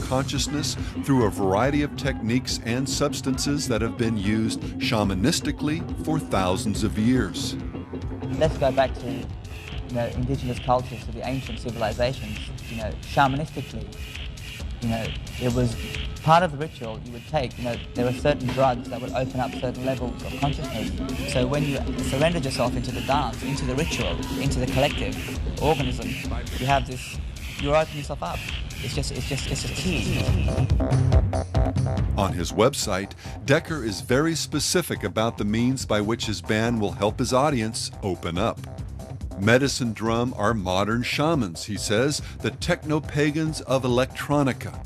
consciousness through a variety of techniques and substances that have been used shamanistically for thousands of years. Let's go back to indigenous cultures, to the ancient civilizations. Shamanistically, it was part of the ritual you would take. There were certain drugs that would open up certain levels of consciousness. So when you surrendered yourself into the dance, into the ritual, into the collective organism, you have this, you open yourself up. It's just a tea. On his website, Decker is very specific about the means by which his band will help his audience open up. Medicine Drum are modern shamans, he says, the techno-pagans of electronica.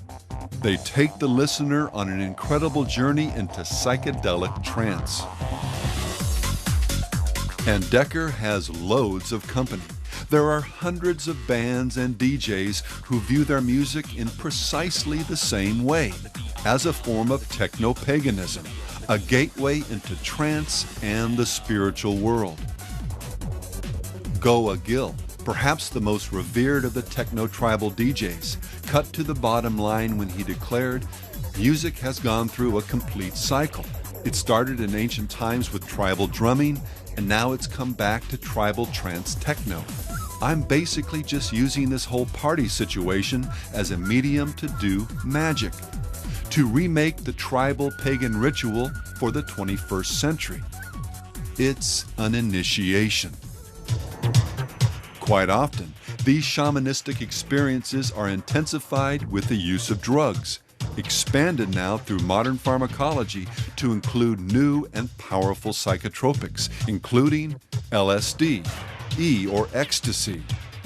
They take the listener on an incredible journey into psychedelic trance. And Decker has loads of company. There are hundreds of bands and DJs who view their music in precisely the same way, as a form of techno-paganism, a gateway into trance and the spiritual world. Goa Gill, perhaps the most revered of the techno-tribal DJs, cut to the bottom line when he declared, "Music has gone through a complete cycle. It started in ancient times with tribal drumming, and now it's come back to tribal trance techno. I'm basically just using this whole party situation as a medium to do magic, to remake the tribal pagan ritual for the 21st century. It's an initiation." Quite often, these shamanistic experiences are intensified with the use of drugs, expanded now through modern pharmacology to include new and powerful psychotropics, including LSD, E or ecstasy,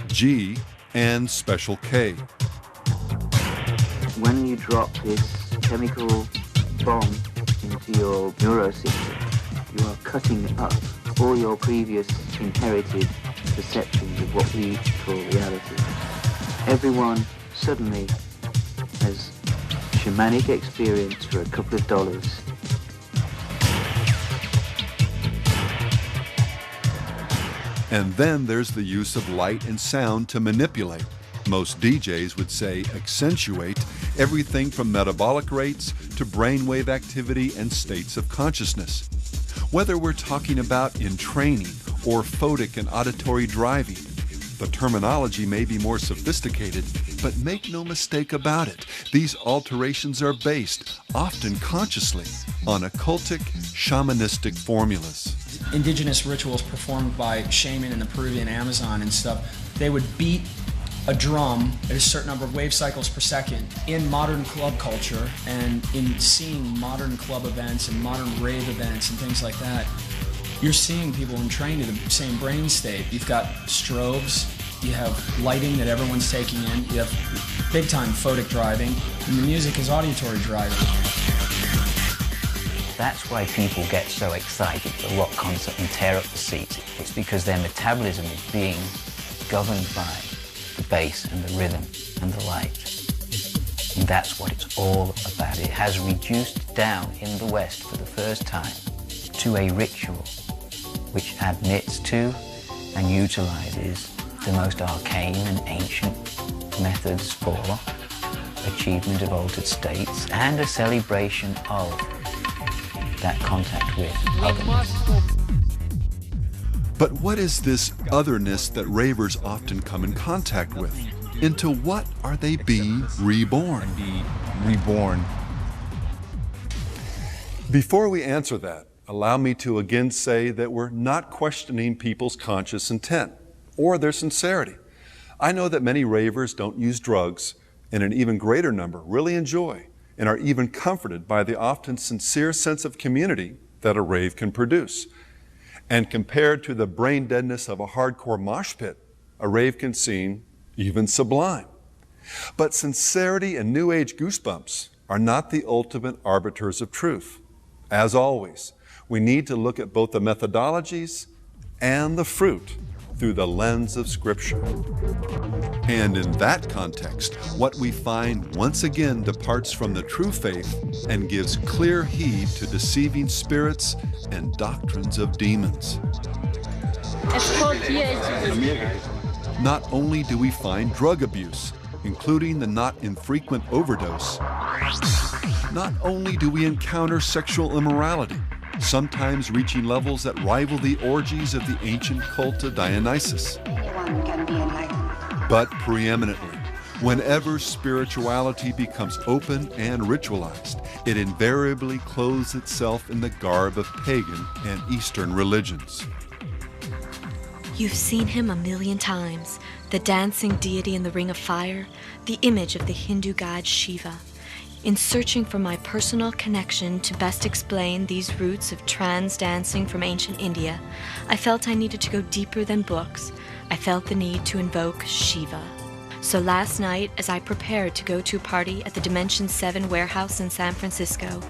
G, and special K. When you drop this chemical bomb into your neurosystem, you are cutting up all your previous inherited perceptions of what we call reality. Everyone suddenly has shamanic experience for a couple of dollars. And then there's the use of light and sound to manipulate. Most DJs would say accentuate everything from metabolic rates to brainwave activity and states of consciousness. Whether we're talking about in training or photic and auditory driving, the terminology may be more sophisticated, but make no mistake about it, these alterations are based, often consciously, on occultic, shamanistic formulas. Indigenous rituals performed by shaman in the Peruvian Amazon and stuff, they would beat a drum at a certain number of wave cycles per second. In modern club culture and in seeing modern club events and modern rave events and things like that, you're seeing people entrained in the same brain state. You've got strobes, you have lighting that everyone's taking in, you have big time photic driving, and the music is auditory driving. That's why people get so excited for a rock concert and tear up the seats. It's because their metabolism is being governed by the bass and the rhythm and the light. And that's what it's all about. It has reduced down in the West for the first time to a ritual which admits to and utilizes the most arcane and ancient methods for achievement of altered states and a celebration of that contact with otherness. But what is this otherness that ravers often come in contact with? Into what are they being reborn? Before we answer that, allow me to again say that we're not questioning people's conscious intent or their sincerity. I know that many ravers don't use drugs, and an even greater number really enjoy and are even comforted by the often sincere sense of community that a rave can produce. And compared to the brain deadness of a hardcore mosh pit, a rave can seem even sublime. But sincerity and New Age goosebumps are not the ultimate arbiters of truth. As always, we need to look at both the methodologies and the fruit through the lens of Scripture. And in that context, what we find once again departs from the true faith and gives clear heed to deceiving spirits and doctrines of demons. Not only do we find drug abuse, including the not infrequent overdose, not only do we encounter sexual immorality, sometimes reaching levels that rival the orgies of the ancient cult of Dionysus, Anyone can be enlightened. but preeminently, whenever spirituality becomes open and ritualized, it invariably clothes itself in the garb of pagan and Eastern religions. You've seen him a million times, the dancing deity in the ring of fire, the image of the Hindu god Shiva. In searching for my personal connection to best explain these roots of trance dancing from ancient India, I felt I needed to go deeper than books. I felt the need to invoke Shiva. So last night, as I prepared to go to a party at the Dimension 7 warehouse in San Francisco,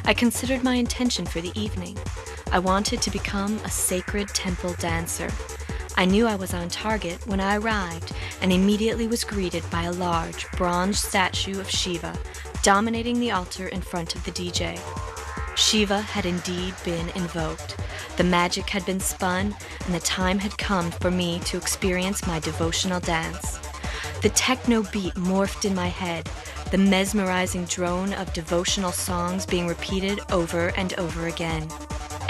I considered my intention for the evening. I wanted to become a sacred temple dancer. I knew I was on target when I arrived and immediately was greeted by a large bronze statue of Shiva dominating the altar in front of the DJ. Shiva had indeed been invoked. The magic had been spun, and the time had come for me to experience my devotional dance. The techno beat morphed in my head, the mesmerizing drone of devotional songs being repeated over and over again.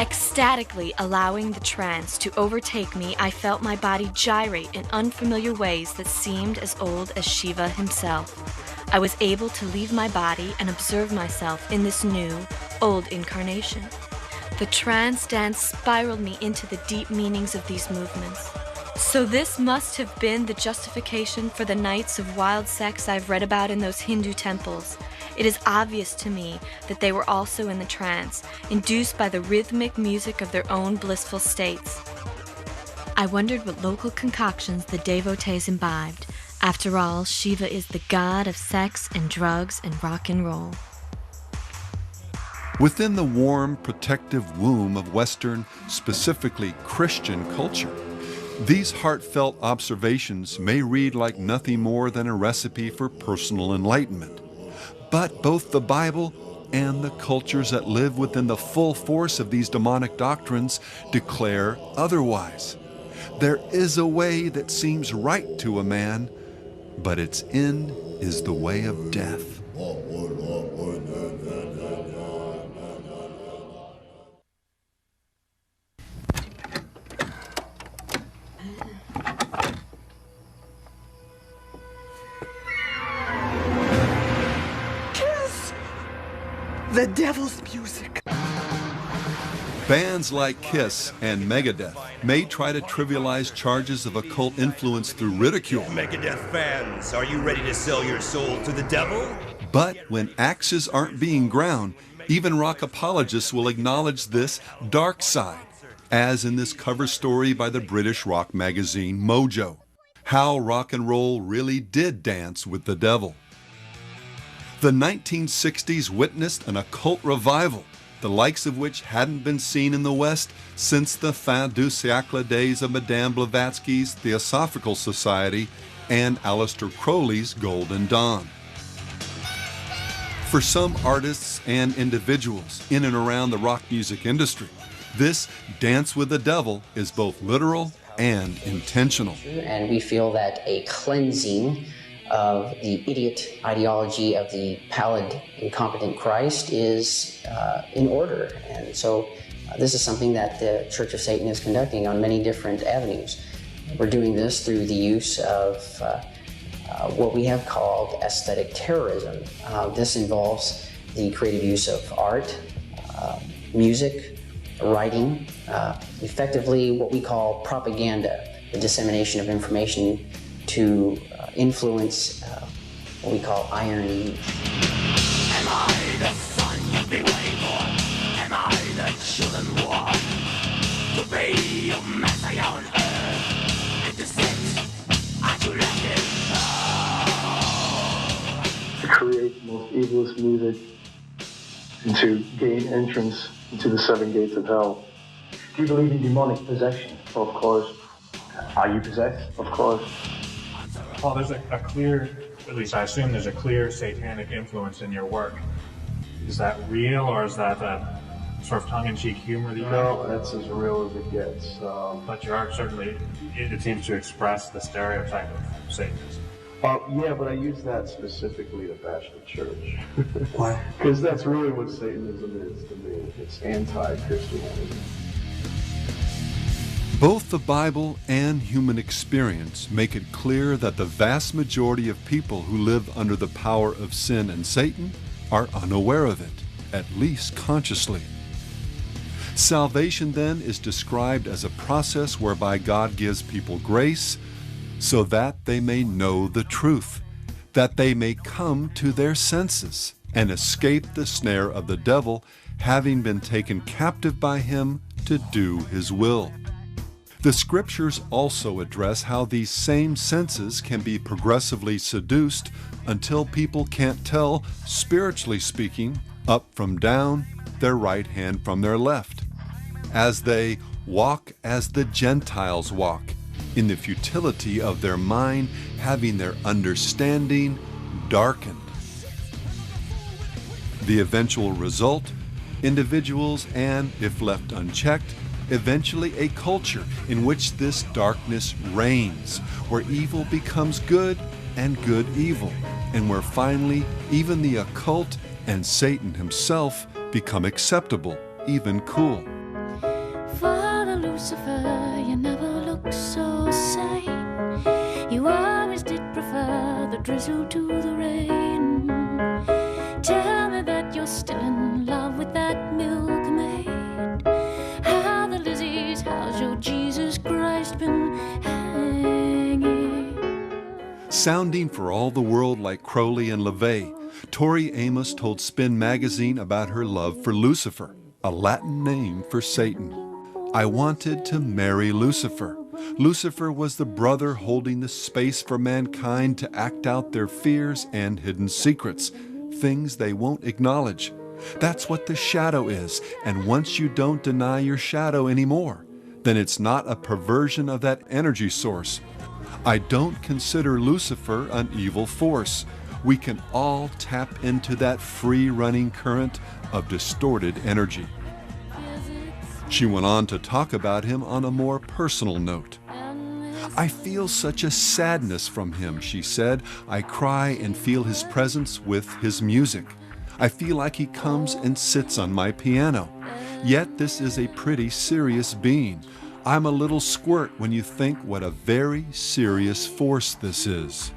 Ecstatically allowing the trance to overtake me, I felt my body gyrate in unfamiliar ways that seemed as old as Shiva himself. I was able to leave my body and observe myself in this new, old incarnation. The trance dance spiraled me into the deep meanings of these movements. So this must have been the justification for the nights of wild sex I've read about in those Hindu temples. It is obvious to me that they were also in the trance, induced by the rhythmic music of their own blissful states. I wondered what local concoctions the devotees imbibed. After all, Shiva is the god of sex and drugs and rock and roll. Within the warm, protective womb of Western, specifically Christian culture, these heartfelt observations may read like nothing more than a recipe for personal enlightenment. But both the Bible and the cultures that live within the full force of these demonic doctrines declare otherwise. There is a way that seems right to a man, but its end is the way of death. The devil's music. Bands like Kiss and Megadeth may try to trivialize charges of occult influence through ridicule. Megadeth fans, are you ready to sell your soul to the devil? But when axes aren't being ground, even rock apologists will acknowledge this dark side, as in this cover story by the British rock magazine Mojo, how rock and roll really did dance with the devil. The 1960s witnessed an occult revival, the likes of which hadn't been seen in the West since the fin du siècle days of Madame Blavatsky's Theosophical Society and Aleister Crowley's Golden Dawn. For some artists and individuals in and around the rock music industry, this dance with the devil is both literal and intentional. And we feel that a cleansing of the idiot ideology of the pallid, incompetent Christ is in order. And so this is something that the Church of Satan is conducting on many different avenues. We're doing this through the use of what we have called aesthetic terrorism. This involves the creative use of art, music, writing, effectively what we call propaganda, the dissemination of information to influence what we call irony. Am I the son you've been waiting for? Am I the children born to be your messiah on earth? And to sit at your left to create the most evilest music and to gain entrance into the seven gates of hell. Do you believe in demonic possession? Of course. Are you possessed? Of course. Well, there's a clear, at least I assume there's a clear satanic influence in your work. Is that real, or is that sort of tongue-in-cheek humor that you No, that's as real as it gets. But your art certainly, it seems to express the stereotype of Satanism. Yeah, but I use that specifically to bash the church. Why? Because that's really what Satanism is to me. It's anti-Christianity. Both the Bible and human experience make it clear that the vast majority of people who live under the power of sin and Satan are unaware of it, at least consciously. Salvation, then, is described as a process whereby God gives people grace so that they may know the truth, that they may come to their senses and escape the snare of the devil, having been taken captive by him to do his will. The Scriptures also address how these same senses can be progressively seduced until people can't tell, spiritually speaking, up from down, their right hand from their left, as they walk as the Gentiles walk, in the futility of their mind, having their understanding darkened. The eventual result, individuals and, if left unchecked, eventually a culture in which this darkness reigns, where evil becomes good and good evil, and where finally even the occult and Satan himself become acceptable, even cool. Father Lucifer, you never look so sane. You always did prefer the drizzle to the rain. Tell me that you're still in love with that milkmaid. How the Lizzies, how's your Jesus Christ been hanging? Sounding for all the world like Crowley and LaVey, Tori Amos told Spin magazine about her love for Lucifer, a Latin name for Satan. I wanted to marry Lucifer. Lucifer was the brother holding the space for mankind to act out their fears and hidden secrets, things they won't acknowledge. That's what the shadow is, and once you don't deny your shadow anymore, then it's not a perversion of that energy source. I don't consider Lucifer an evil force. We can all tap into that free-running current of distorted energy. She went on to talk about him on a more personal note. I feel such a sadness from him, she said. I cry and feel his presence with his music. I feel like he comes and sits on my piano. Yet this is a pretty serious being. I'm a little squirt when you think what a very serious force this is.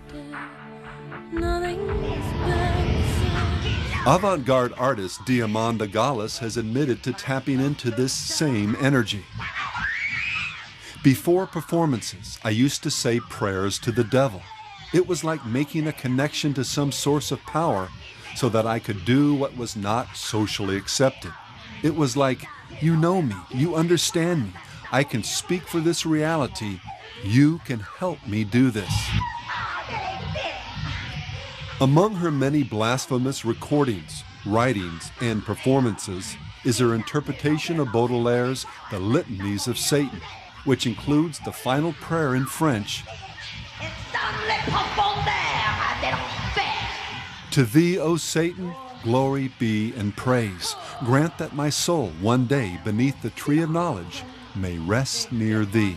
Avant-garde artist Diamanda Gallas has admitted to tapping into this same energy. Before performances, I used to say prayers to the devil. It was like making a connection to some source of power so that I could do what was not socially accepted. It was like, you know me, you understand me, I can speak for this reality, you can help me do this. Among her many blasphemous recordings, writings, and performances is her interpretation of Baudelaire's The Litanies of Satan, which includes the final prayer in French, To thee, O Satan, glory be and praise. Grant that my soul one day beneath the tree of knowledge may rest near thee.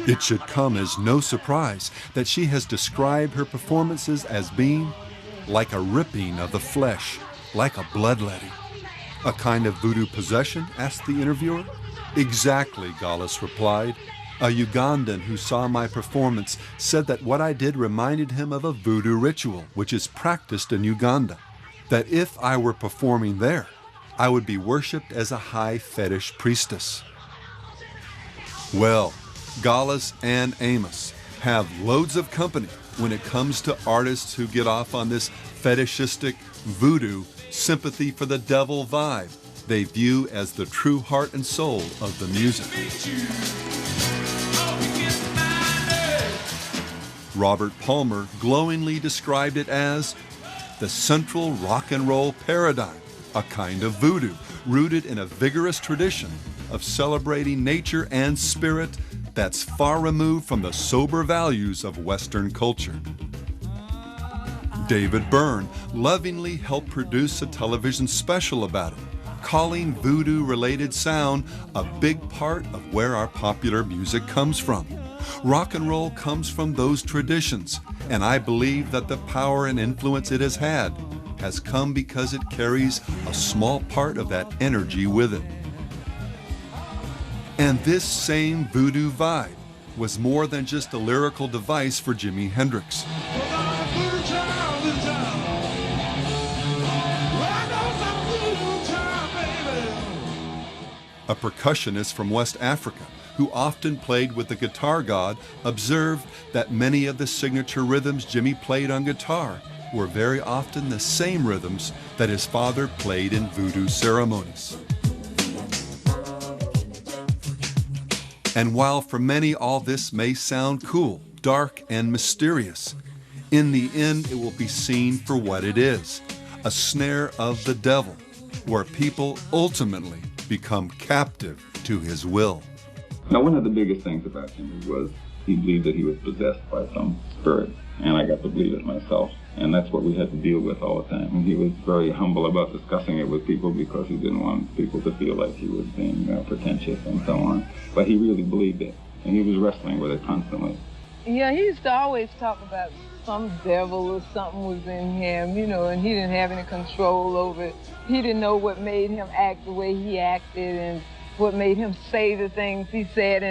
It should come as no surprise that she has described her performances as being like a ripping of the flesh, like a bloodletting. A kind of voodoo possession? Asked the interviewer. Exactly, Gallas replied. A Ugandan who saw my performance said that what I did reminded him of a voodoo ritual, which is practiced in Uganda. That if I were performing there, I would be worshipped as a high fetish priestess. Well, Gallas and Amos have loads of company when it comes to artists who get off on this fetishistic voodoo sympathy for the devil vibe they view as the true heart and soul of the music. Robert Palmer glowingly described it as the central rock and roll paradigm, a kind of voodoo rooted in a vigorous tradition of celebrating nature and spirit that's far removed from the sober values of Western culture. David Byrne lovingly helped produce a television special about it, calling voodoo-related sound a big part of where our popular music comes from. Rock and roll comes from those traditions, and I believe that the power and influence it has had has come because it carries a small part of that energy with it. And this same voodoo vibe was more than just a lyrical device for Jimi Hendrix. A percussionist from West Africa who often played with the guitar god observed that many of the signature rhythms Jimmy played on guitar were very often the same rhythms that his father played in voodoo ceremonies. And while for many all this may sound cool, dark, and mysterious, in the end it will be seen for what it is, a snare of the devil, where people ultimately become captive to his will. Now, one of the biggest things about him was he believed that he was possessed by some spirit, and I got to believe it myself, and that's what we had to deal with all the time. And he was very humble about discussing it with people because he didn't want people to feel like he was being pretentious and so on. But he really believed it, and he was wrestling with it constantly. Yeah, he used to always talk about some devil or something was in him, you know, and he didn't have any control over it. He didn't know what made him act the way he acted and what made him say the things he said,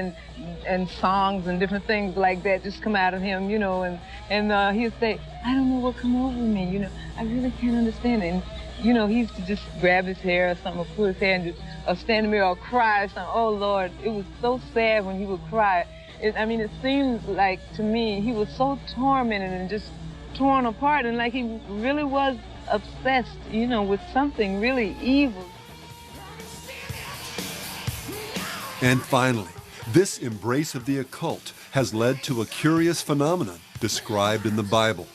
and songs and different things like that just come out of him, you know, and he'd say, I don't know what come over me, you know, I really can't understand it. And, you know, he used to just grab his hair or something, or put his hair and just stand in the mirror or cry or something. Oh, Lord, it was so sad when he would cry. It seemed like, to me, he was so tormented and just torn apart, and like he really was obsessed, you know, with something really evil. And finally, this embrace of the occult has led to a curious phenomenon described in the Bible.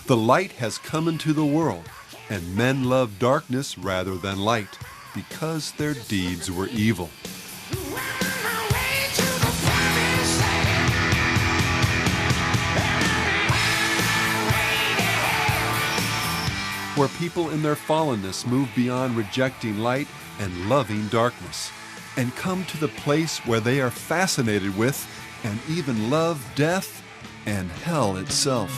The light has come into the world, and men love darkness rather than light because their deeds were evil. Where people in their fallenness move beyond rejecting light and loving darkness, and come to the place where they are fascinated with and even love death and hell itself.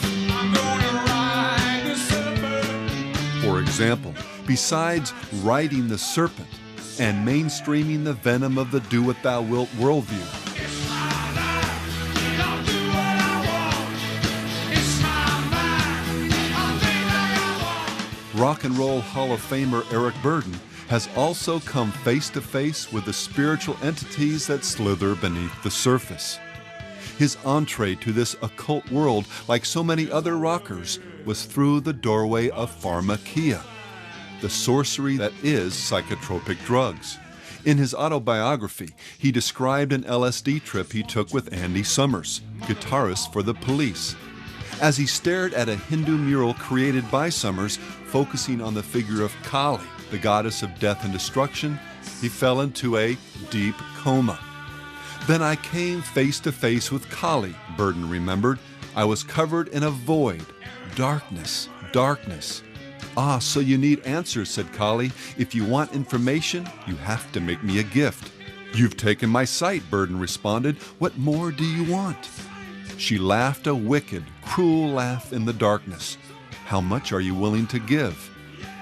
For example, besides riding the serpent and mainstreaming the venom of the do-what-thou-wilt worldview, Rock and Roll Hall of Famer Eric Burdon has also come face-to-face with the spiritual entities that slither beneath the surface. His entree to this occult world, like so many other rockers, was through the doorway of pharmakia, the sorcery that is psychotropic drugs. In his autobiography, he described an LSD trip he took with Andy Summers, guitarist for The Police. As he stared at a Hindu mural created by Summers, focusing on the figure of Kali, the goddess of death and destruction, he fell into a deep coma. Then I came face to face with Kali, Burdon remembered. I was covered in a void, darkness, darkness. Ah, so you need answers, said Kali. If you want information, you have to make me a gift. You've taken my sight, Burdon responded. What more do you want? She laughed a wicked, cruel laugh in the darkness. How much are you willing to give?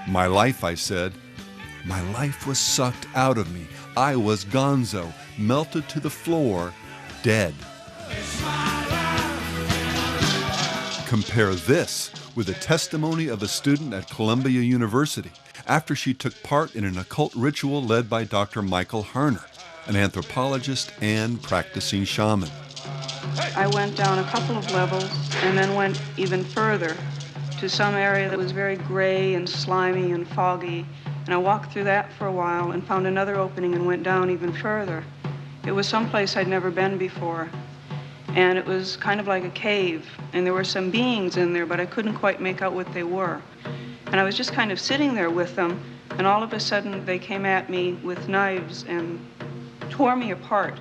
My life, I said. My life was sucked out of me. I was gonzo, melted to the floor, dead. Compare this with the testimony of a student at Columbia University after she took part in an occult ritual led by Dr. Michael Harner, an anthropologist and practicing shaman. I went down a couple of levels and then went even further to some area that was very gray and slimy and foggy. And I walked through that for a while and found another opening and went down even further. It was someplace I'd never been before. And it was kind of like a cave. And there were some beings in there, but I couldn't quite make out what they were. And I was just kind of sitting there with them. And all of a sudden they came at me with knives and tore me apart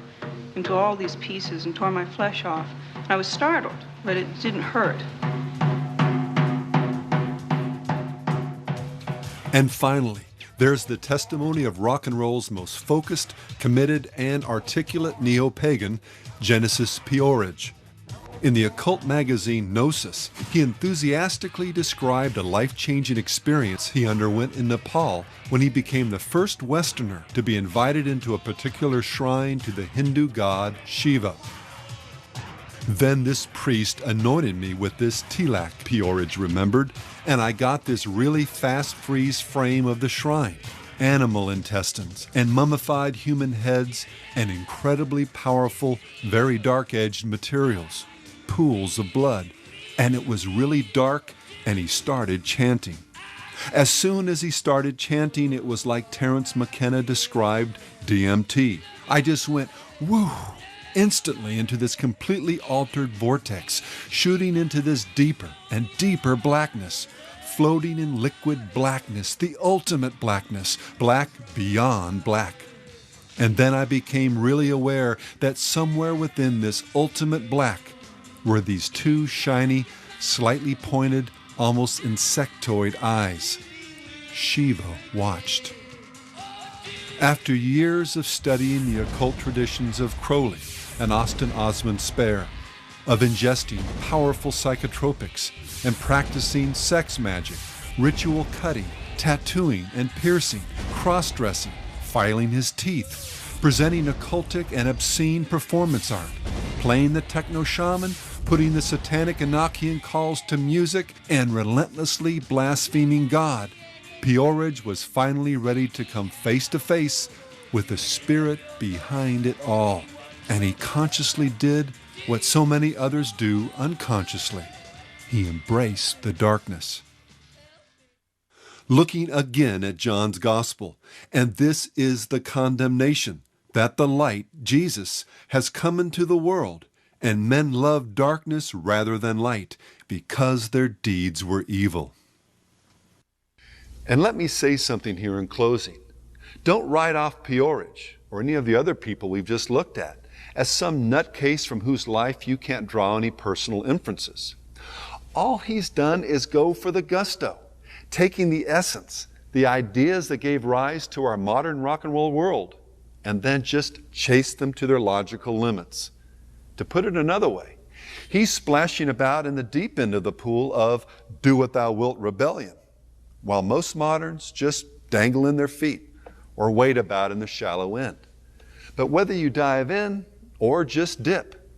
into all these pieces and tore my flesh off. And I was startled, but it didn't hurt. And finally, there's the testimony of rock and roll's most focused, committed, and articulate neo-pagan, Genesis Peorage. In the occult magazine Gnosis, he enthusiastically described a life-changing experience he underwent in Nepal when he became the first Westerner to be invited into a particular shrine to the Hindu god Shiva. Then this priest anointed me with this tilak, Peorage remembered, and I got this really fast freeze frame of the shrine. Animal intestines and mummified human heads and incredibly powerful, very dark-edged materials. Pools of blood, and it was really dark, and he started chanting. As soon as he started chanting, it was like Terence McKenna described DMT. I just went, whoo, instantly into this completely altered vortex, shooting into this deeper and deeper blackness, floating in liquid blackness, the ultimate blackness, black beyond black. And then I became really aware that somewhere within this ultimate black were these two shiny, slightly pointed, almost insectoid eyes. Shiva watched. After years of studying the occult traditions of Crowley and Austin Osman Spare, of ingesting powerful psychotropics and practicing sex magic, ritual cutting, tattooing and piercing, cross-dressing, filing his teeth, presenting occultic and obscene performance art, playing the techno-shaman, putting the satanic Enochian calls to music, and relentlessly blaspheming God, Peorage was finally ready to come face to face with the spirit behind it all. And he consciously did what so many others do unconsciously. He embraced the darkness. Looking again at John's Gospel, and this is the condemnation, that the light, Jesus, has come into the world, and men love darkness rather than light, because their deeds were evil. And let me say something here in closing. Don't write off Peorage, or any of the other people we've just looked at, as some nutcase from whose life you can't draw any personal inferences. All he's done is go for the gusto, taking the essence, the ideas that gave rise to our modern rock and roll world, and then just chase them to their logical limits. To put it another way, he's splashing about in the deep end of the pool of do what thou wilt rebellion, while most moderns just dangle in their feet or wait about in the shallow end. But whether you dive in or just dip,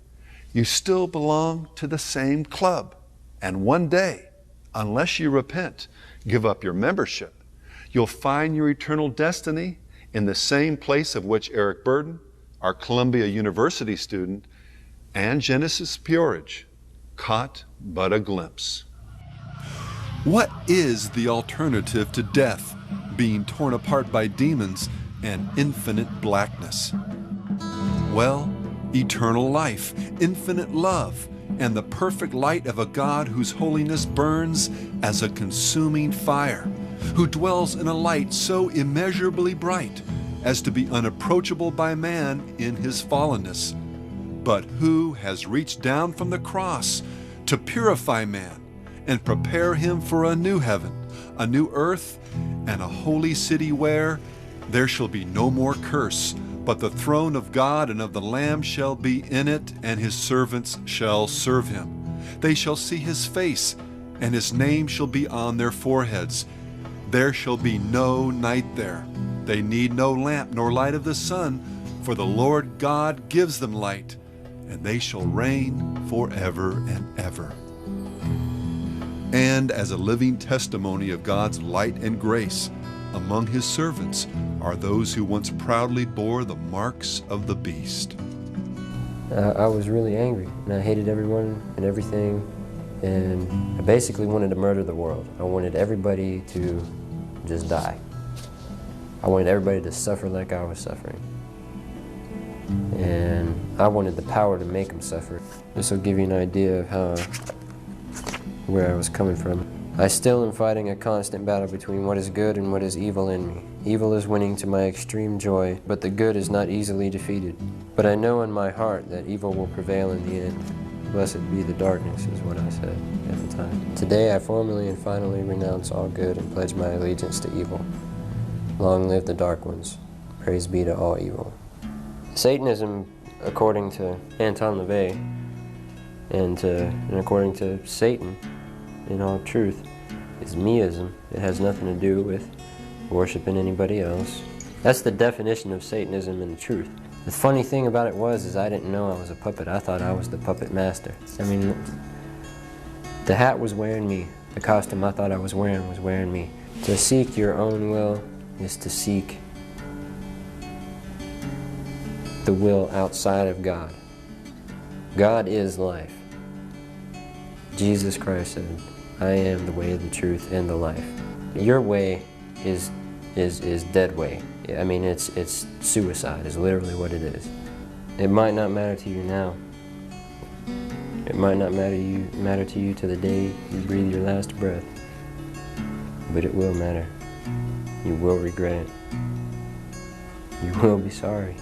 you still belong to the same club. And one day, unless you repent, give up your membership, you'll find your eternal destiny in the same place of which Eric Burden, our Columbia University student, and Genesis Peorage caught but a glimpse. What is the alternative to death, being torn apart by demons and infinite blackness? Well, eternal life, infinite love, and the perfect light of a God whose holiness burns as a consuming fire, who dwells in a light so immeasurably bright as to be unapproachable by man in his fallenness, but who has reached down from the cross to purify man and prepare him for a new heaven, a new earth, and a holy city where there shall be no more curse, but the throne of God and of the Lamb shall be in it, and his servants shall serve him. They shall see his face, and his name shall be on their foreheads. There shall be no night there. They need no lamp nor light of the sun, for the Lord God gives them light, and they shall reign forever and ever. And as a living testimony of God's light and grace, among his servants are those who once proudly bore the marks of the beast. I was really angry, and I hated everyone and everything, and I basically wanted to murder the world. I wanted everybody to just die. I wanted everybody to suffer like I was suffering. And I wanted the power to make them suffer. This will give you an idea of where I was coming from. I still am fighting a constant battle between what is good and what is evil in me. Evil is winning to my extreme joy, but the good is not easily defeated. But I know in my heart that evil will prevail in the end. Blessed be the darkness, is what I said at the time. Today I formally and finally renounce all good and pledge my allegiance to evil. Long live the dark ones. Praise be to all evil. Satanism according to Anton LaVey and according to Satan in all truth, is meism. It has nothing to do with worshiping anybody else. That's the definition of Satanism in the truth. The funny thing about it is I didn't know I was a puppet. I thought I was the puppet master. I mean, the hat was wearing me. The costume I thought I was wearing me. To seek your own will is to seek the will outside of God. God is life. Jesus Christ said, I am the way, the truth, and the life. Your way is dead way. I mean, it's suicide, is literally what it is. It might not matter to you now. It might not matter to you to the day you breathe your last breath. But it will matter. You will regret it. You will be sorry.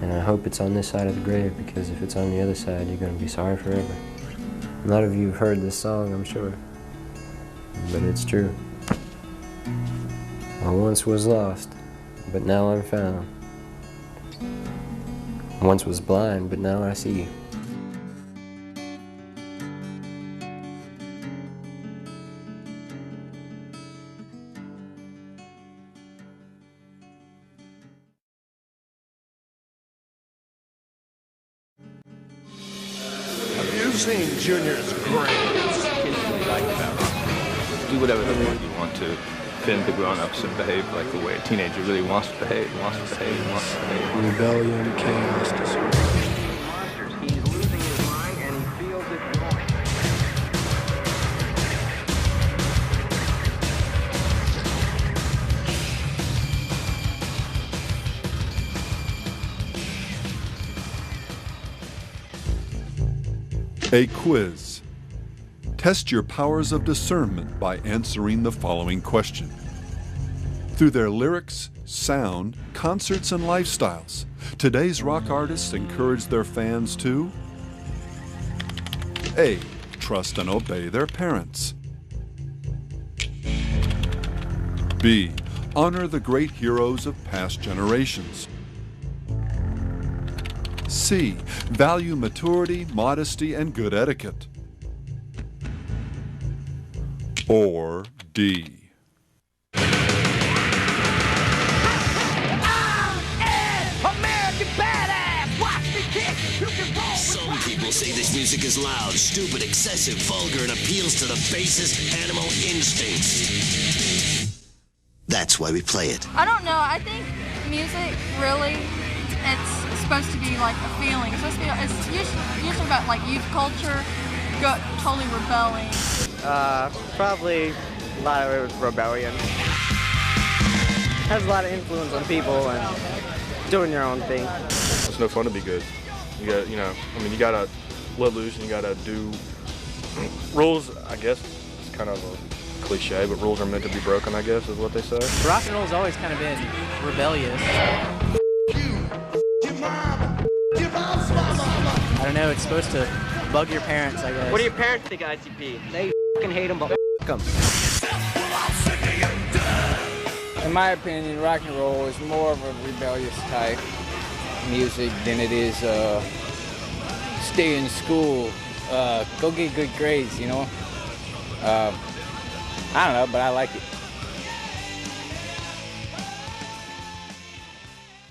And I hope it's on this side of the grave, because if it's on the other side, you're going to be sorry forever. A lot of you have heard this song, I'm sure. But it's true. I once was lost, but now I'm found. Once was blind, but now I see. You've seen Junior's grades. Do whatever the hell you want to. Fit into grown-ups and behave like the way a teenager really wants to behave, Rebellion, chaos, disorder. He's losing his mind and he feels it growing. A quiz. Test your powers of discernment by answering the following question. Through their lyrics, sound, concerts, and lifestyles, today's rock artists encourage their fans to A. Trust and obey their parents. B. Honor the great heroes of past generations. C. Value maturity, modesty, and good etiquette. Or D. Some people say this music is loud, stupid, excessive, vulgar, and appeals to the basest animal instincts. That's why we play it. I don't know. I think music really, it's supposed to be like a feeling. It's supposed to be, it's usually about like youth culture, totally rebelling. Probably a lot of it was rebellion. Has a lot of influence on people and doing your own thing. It's no fun to be good. You got, you gotta let loose and you gotta do rules. I guess it's kind of a cliche, but rules are meant to be broken, I guess, is what they say. Rock and roll's always kind of been rebellious. I don't know, it's supposed to bug your parents, I guess. What do your parents think of ICP? They fucking hate them, but f*** them. In my opinion, rock and roll is more of a rebellious type music than it is stay in school, go get good grades, I don't know, but I like it.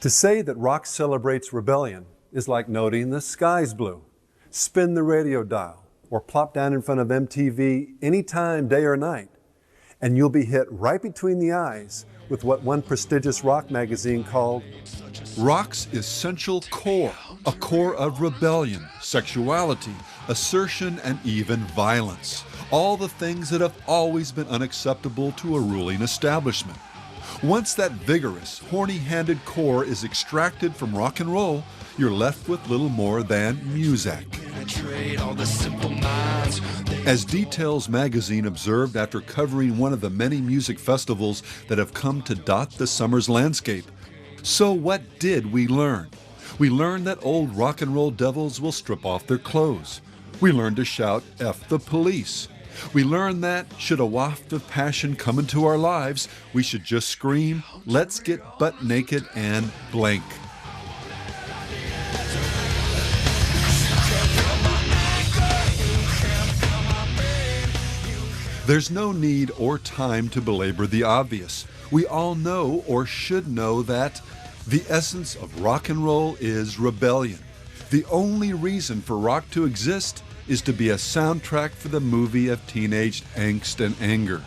To say that rock celebrates rebellion is like noting the sky's blue. Spin the radio dial or plop down in front of MTV anytime, day or night, and you'll be hit right between the eyes with what one prestigious rock magazine called rock's essential core, a core of rebellion, sexuality, assertion, and even violence. All the things that have always been unacceptable to a ruling establishment. Once that vigorous, horny-handed core is extracted from rock and roll, you're left with little more than music. As Details magazine observed after covering one of the many music festivals that have come to dot the summer's landscape, so what did we learn? We learned that old rock and roll devils will strip off their clothes. We learned to shout, F the police. We learned that, should a waft of passion come into our lives, we should just scream, let's get butt naked and blank. There's no need or time to belabor the obvious. We all know or should know that the essence of rock and roll is rebellion. The only reason for rock to exist is to be a soundtrack for the movie of teenage angst and anger.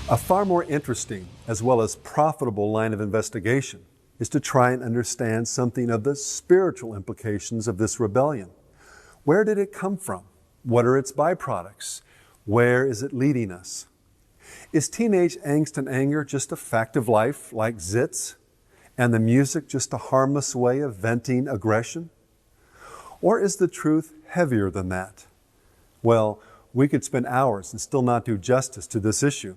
A far more interesting as well as profitable line of investigation is to try and understand something of the spiritual implications of this rebellion. Where did it come from? What are its byproducts? Where is it leading us? Is teenage angst and anger just a fact of life like zits, and the music just a harmless way of venting aggression? Or is the truth heavier than that? Well, we could spend hours and still not do justice to this issue.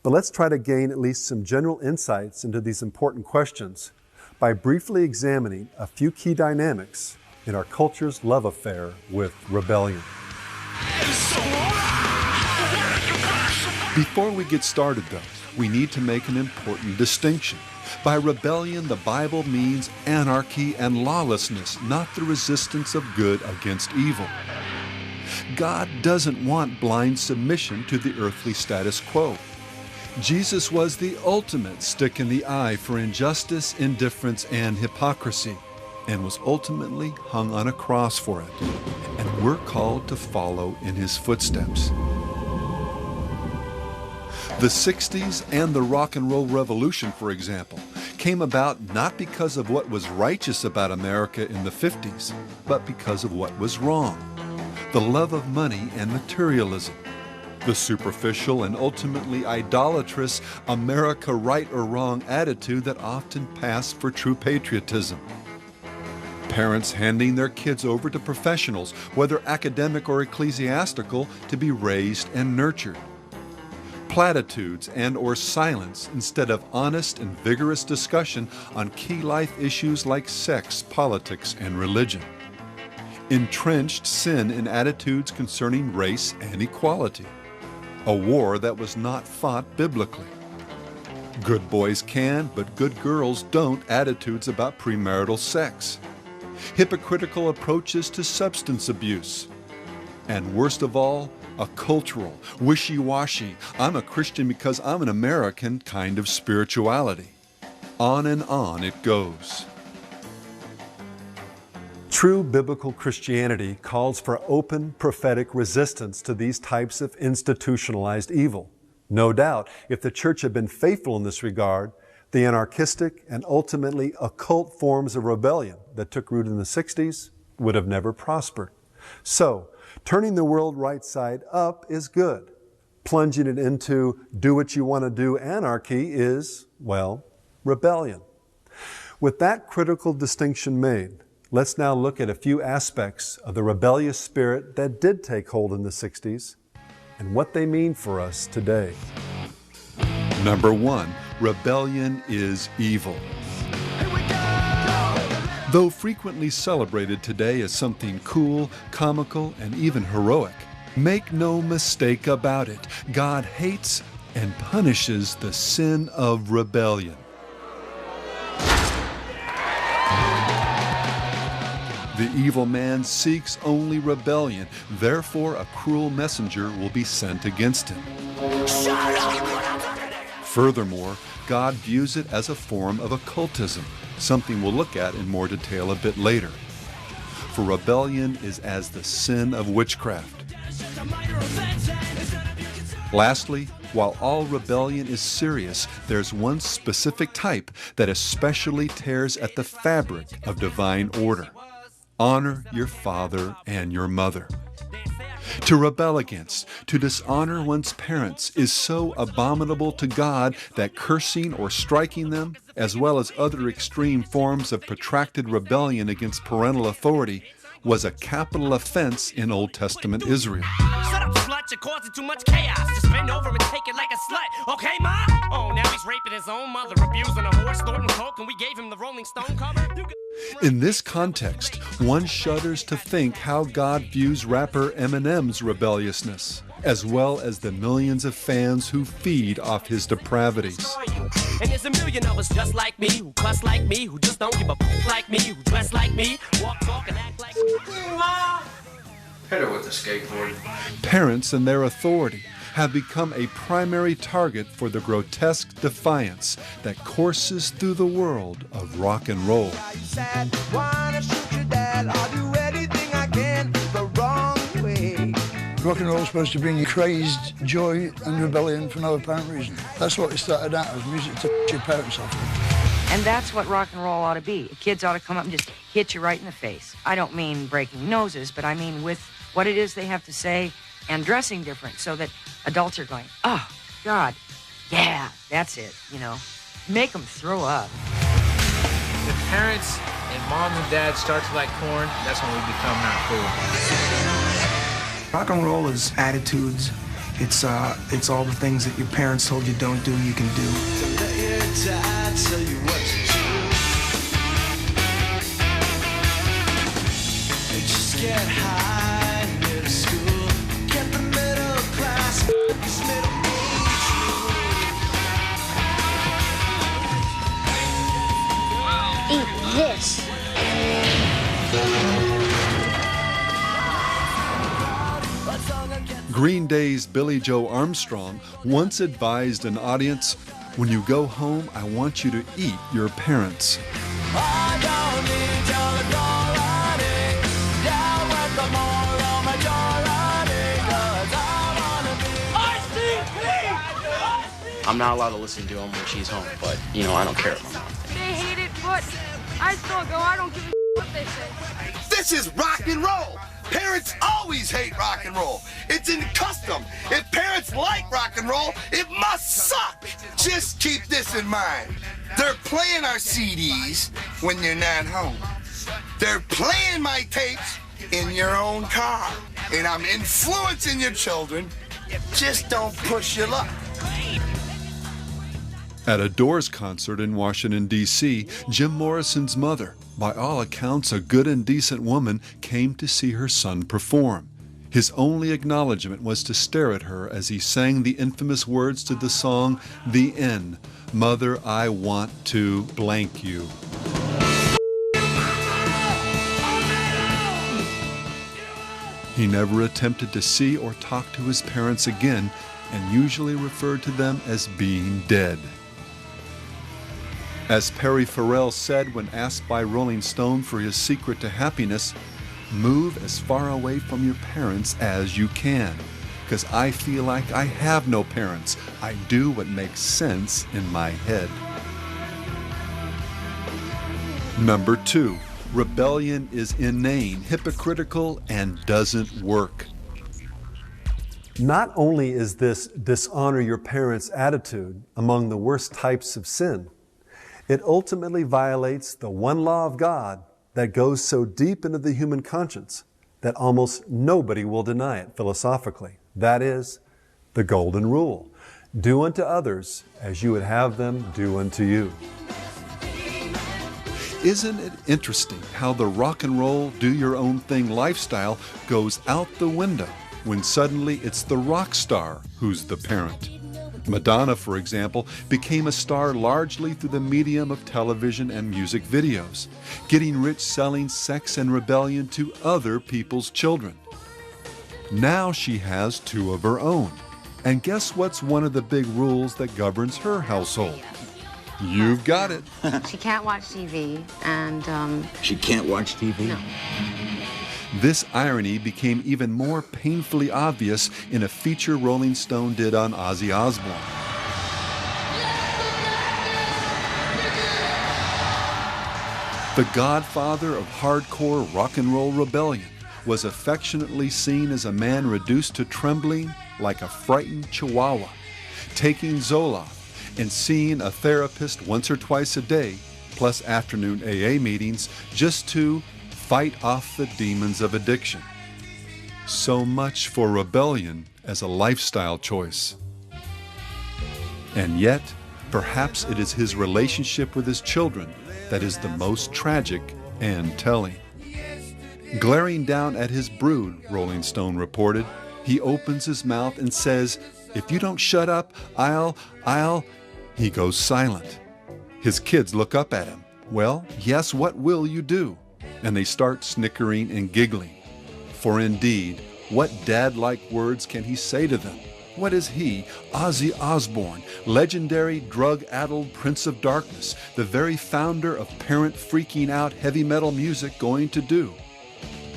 But let's try to gain at least some general insights into these important questions by briefly examining a few key dynamics in our culture's love affair with rebellion. Before we get started, though, we need to make an important distinction. By rebellion, the Bible means anarchy and lawlessness, not the resistance of good against evil. God doesn't want blind submission to the earthly status quo. Jesus was the ultimate stick in the eye for injustice, indifference, and hypocrisy, and was ultimately hung on a cross for it. And we're called to follow in his footsteps. The 60s and the rock and roll revolution, for example, came about not because of what was righteous about America in the 50s, but because of what was wrong: the love of money and materialism, the superficial and ultimately idolatrous America right or wrong attitude that often passed for true patriotism. Parents handing their kids over to professionals, whether academic or ecclesiastical, to be raised and nurtured. Platitudes and or silence instead of honest and vigorous discussion on key life issues like sex, politics, and religion. Entrenched sin in attitudes concerning race and equality. A war that was not fought biblically. Good boys can, but good girls don't attitudes about premarital sex. Hypocritical approaches to substance abuse. And worst of all, a cultural, wishy-washy, I'm a Christian because I'm an American kind of spirituality. On and on it goes. True biblical Christianity calls for open prophetic resistance to these types of institutionalized evil. No doubt, if the church had been faithful in this regard, the anarchistic and ultimately occult forms of rebellion that took root in the 60s would have never prospered. So, turning the world right side up is good. Plunging it into do what you want to do anarchy is, well, rebellion. With that critical distinction made, let's now look at a few aspects of the rebellious spirit that did take hold in the 60s and what they mean for us today. Number 1, rebellion is evil. Though frequently celebrated today as something cool, comical, and even heroic, make no mistake about it, God hates and punishes the sin of rebellion. The evil man seeks only rebellion, therefore a cruel messenger will be sent against him. Furthermore, God views it as a form of occultism, something we'll look at in more detail a bit later. For rebellion is as the sin of witchcraft. Lastly, while all rebellion is serious, there's one specific type that especially tears at the fabric of divine order. Honor your father and your mother. To rebel against, to dishonor one's parents is so abominable to God that cursing or striking them, as well as other extreme forms of protracted rebellion against parental authority, was a capital offense in Old Testament Israel. Shut up, slut, you're causing too much chaos. Just bend over and take it like a slut, okay, ma? Oh, now he's raping his own mother, abusing a horse, snorting coke, and we gave him the Rolling Stone cover? In this context, one shudders to think how God views rapper Eminem's rebelliousness, as well as the millions of fans who feed off his depravities. And there's a million of us just like me, who cuss like me, who just don't give a like me, who dress like me, walk, talk, and act like Hit her with the skateboard. Parents and their authority have become a primary target for the grotesque defiance that courses through the world of rock and roll. Rock and roll is supposed to bring you crazed joy and rebellion for no apparent reason. That's what it started out as, music to your parents off. And that's what rock and roll ought to be. Kids ought to come up and just hit you right in the face. I don't mean breaking noses, but I mean with what it is they have to say and dressing different so that adults are going, oh, God, yeah, that's it, you know. Make them throw up. If parents and mom and dad start to like corn, that's when we become not cool. Rock and roll is attitudes. It's all the things that your parents told you don't do, you can do. Just get high in middle school. Get the middle class. This middle age. Eat this. Green Day's Billy Joe Armstrong once advised an audience, "When you go home, I want you to eat your parents." I don't need your authority. Down with the moral majority. 'Cause I wanna be I'm not allowed to listen to him when she's home, but, you know, I don't care. They hate it, but I still go. I don't give a what they say. This is rock and roll. Parents always hate rock and roll. It's in custom. If parents like rock and roll, it must suck. Just keep this in mind. They're playing our CDs when you're not home. They're playing my tapes in your own car. And I'm influencing your children. Just don't push your luck. At a Doors concert in Washington, D.C., Jim Morrison's mother, by all accounts a good and decent woman, came to see her son perform. His only acknowledgement was to stare at her as he sang the infamous words to the song, The End, "Mother, I want to blank you." He never attempted to see or talk to his parents again and usually referred to them as being dead. As Perry Farrell said when asked by Rolling Stone for his secret to happiness, "Move as far away from your parents as you can, because I feel like I have no parents. I do what makes sense in my head." Number 2, rebellion is inane, hypocritical, and doesn't work. Not only is this dishonor your parents attitude among the worst types of sin, it ultimately violates the one law of God that goes so deep into the human conscience that almost nobody will deny it philosophically. That is, the golden rule. Do unto others as you would have them do unto you. Isn't it interesting how the rock and roll, do your own thing lifestyle goes out the window when suddenly it's the rock star who's the parent? Madonna, for example, became a star largely through the medium of television and music videos, getting rich selling sex and rebellion to other people's children. Now she has 2 of her own. And guess what's one of the big rules that governs her household? You've got it. She can't watch TV, and She can't watch TV? No. This irony became even more painfully obvious in a feature Rolling Stone did on Ozzy Osbourne. The godfather of hardcore rock and roll rebellion was affectionately seen as a man reduced to trembling like a frightened chihuahua, taking Zoloft and seeing a therapist once or twice a day, plus afternoon AA meetings, just to fight off the demons of addiction. So much for rebellion as a lifestyle choice. And yet, perhaps it is his relationship with his children that is the most tragic and telling. Glaring down at his brood, Rolling Stone reported, he opens his mouth and says, "If you don't shut up, I'll..." He goes silent. His kids look up at him. Well, yes, what will you do? And they start snickering and giggling. For indeed, what dad-like words can he say to them? What is he, Ozzy Osbourne, legendary drug-addled Prince of Darkness, the very founder of parent-freaking-out heavy metal music, going to do?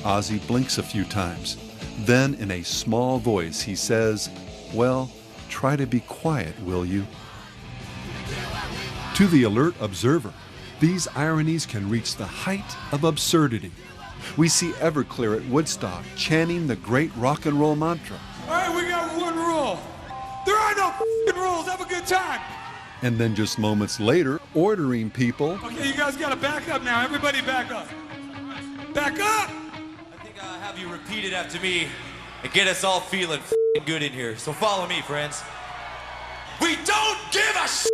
Ozzy blinks a few times. Then, in a small voice, he says, "Well, try to be quiet, will you?" To the alert observer, these ironies can reach the height of absurdity. We see Everclear at Woodstock chanting the great rock and roll mantra. All right, we got one rule. There are no rules. Have a good time. And then just moments later, ordering people. Okay, you guys got to back up now. Everybody back up. Back up! I think I'll have you repeat it after me and get us all feeling good in here. So follow me, friends. We don't give a shit!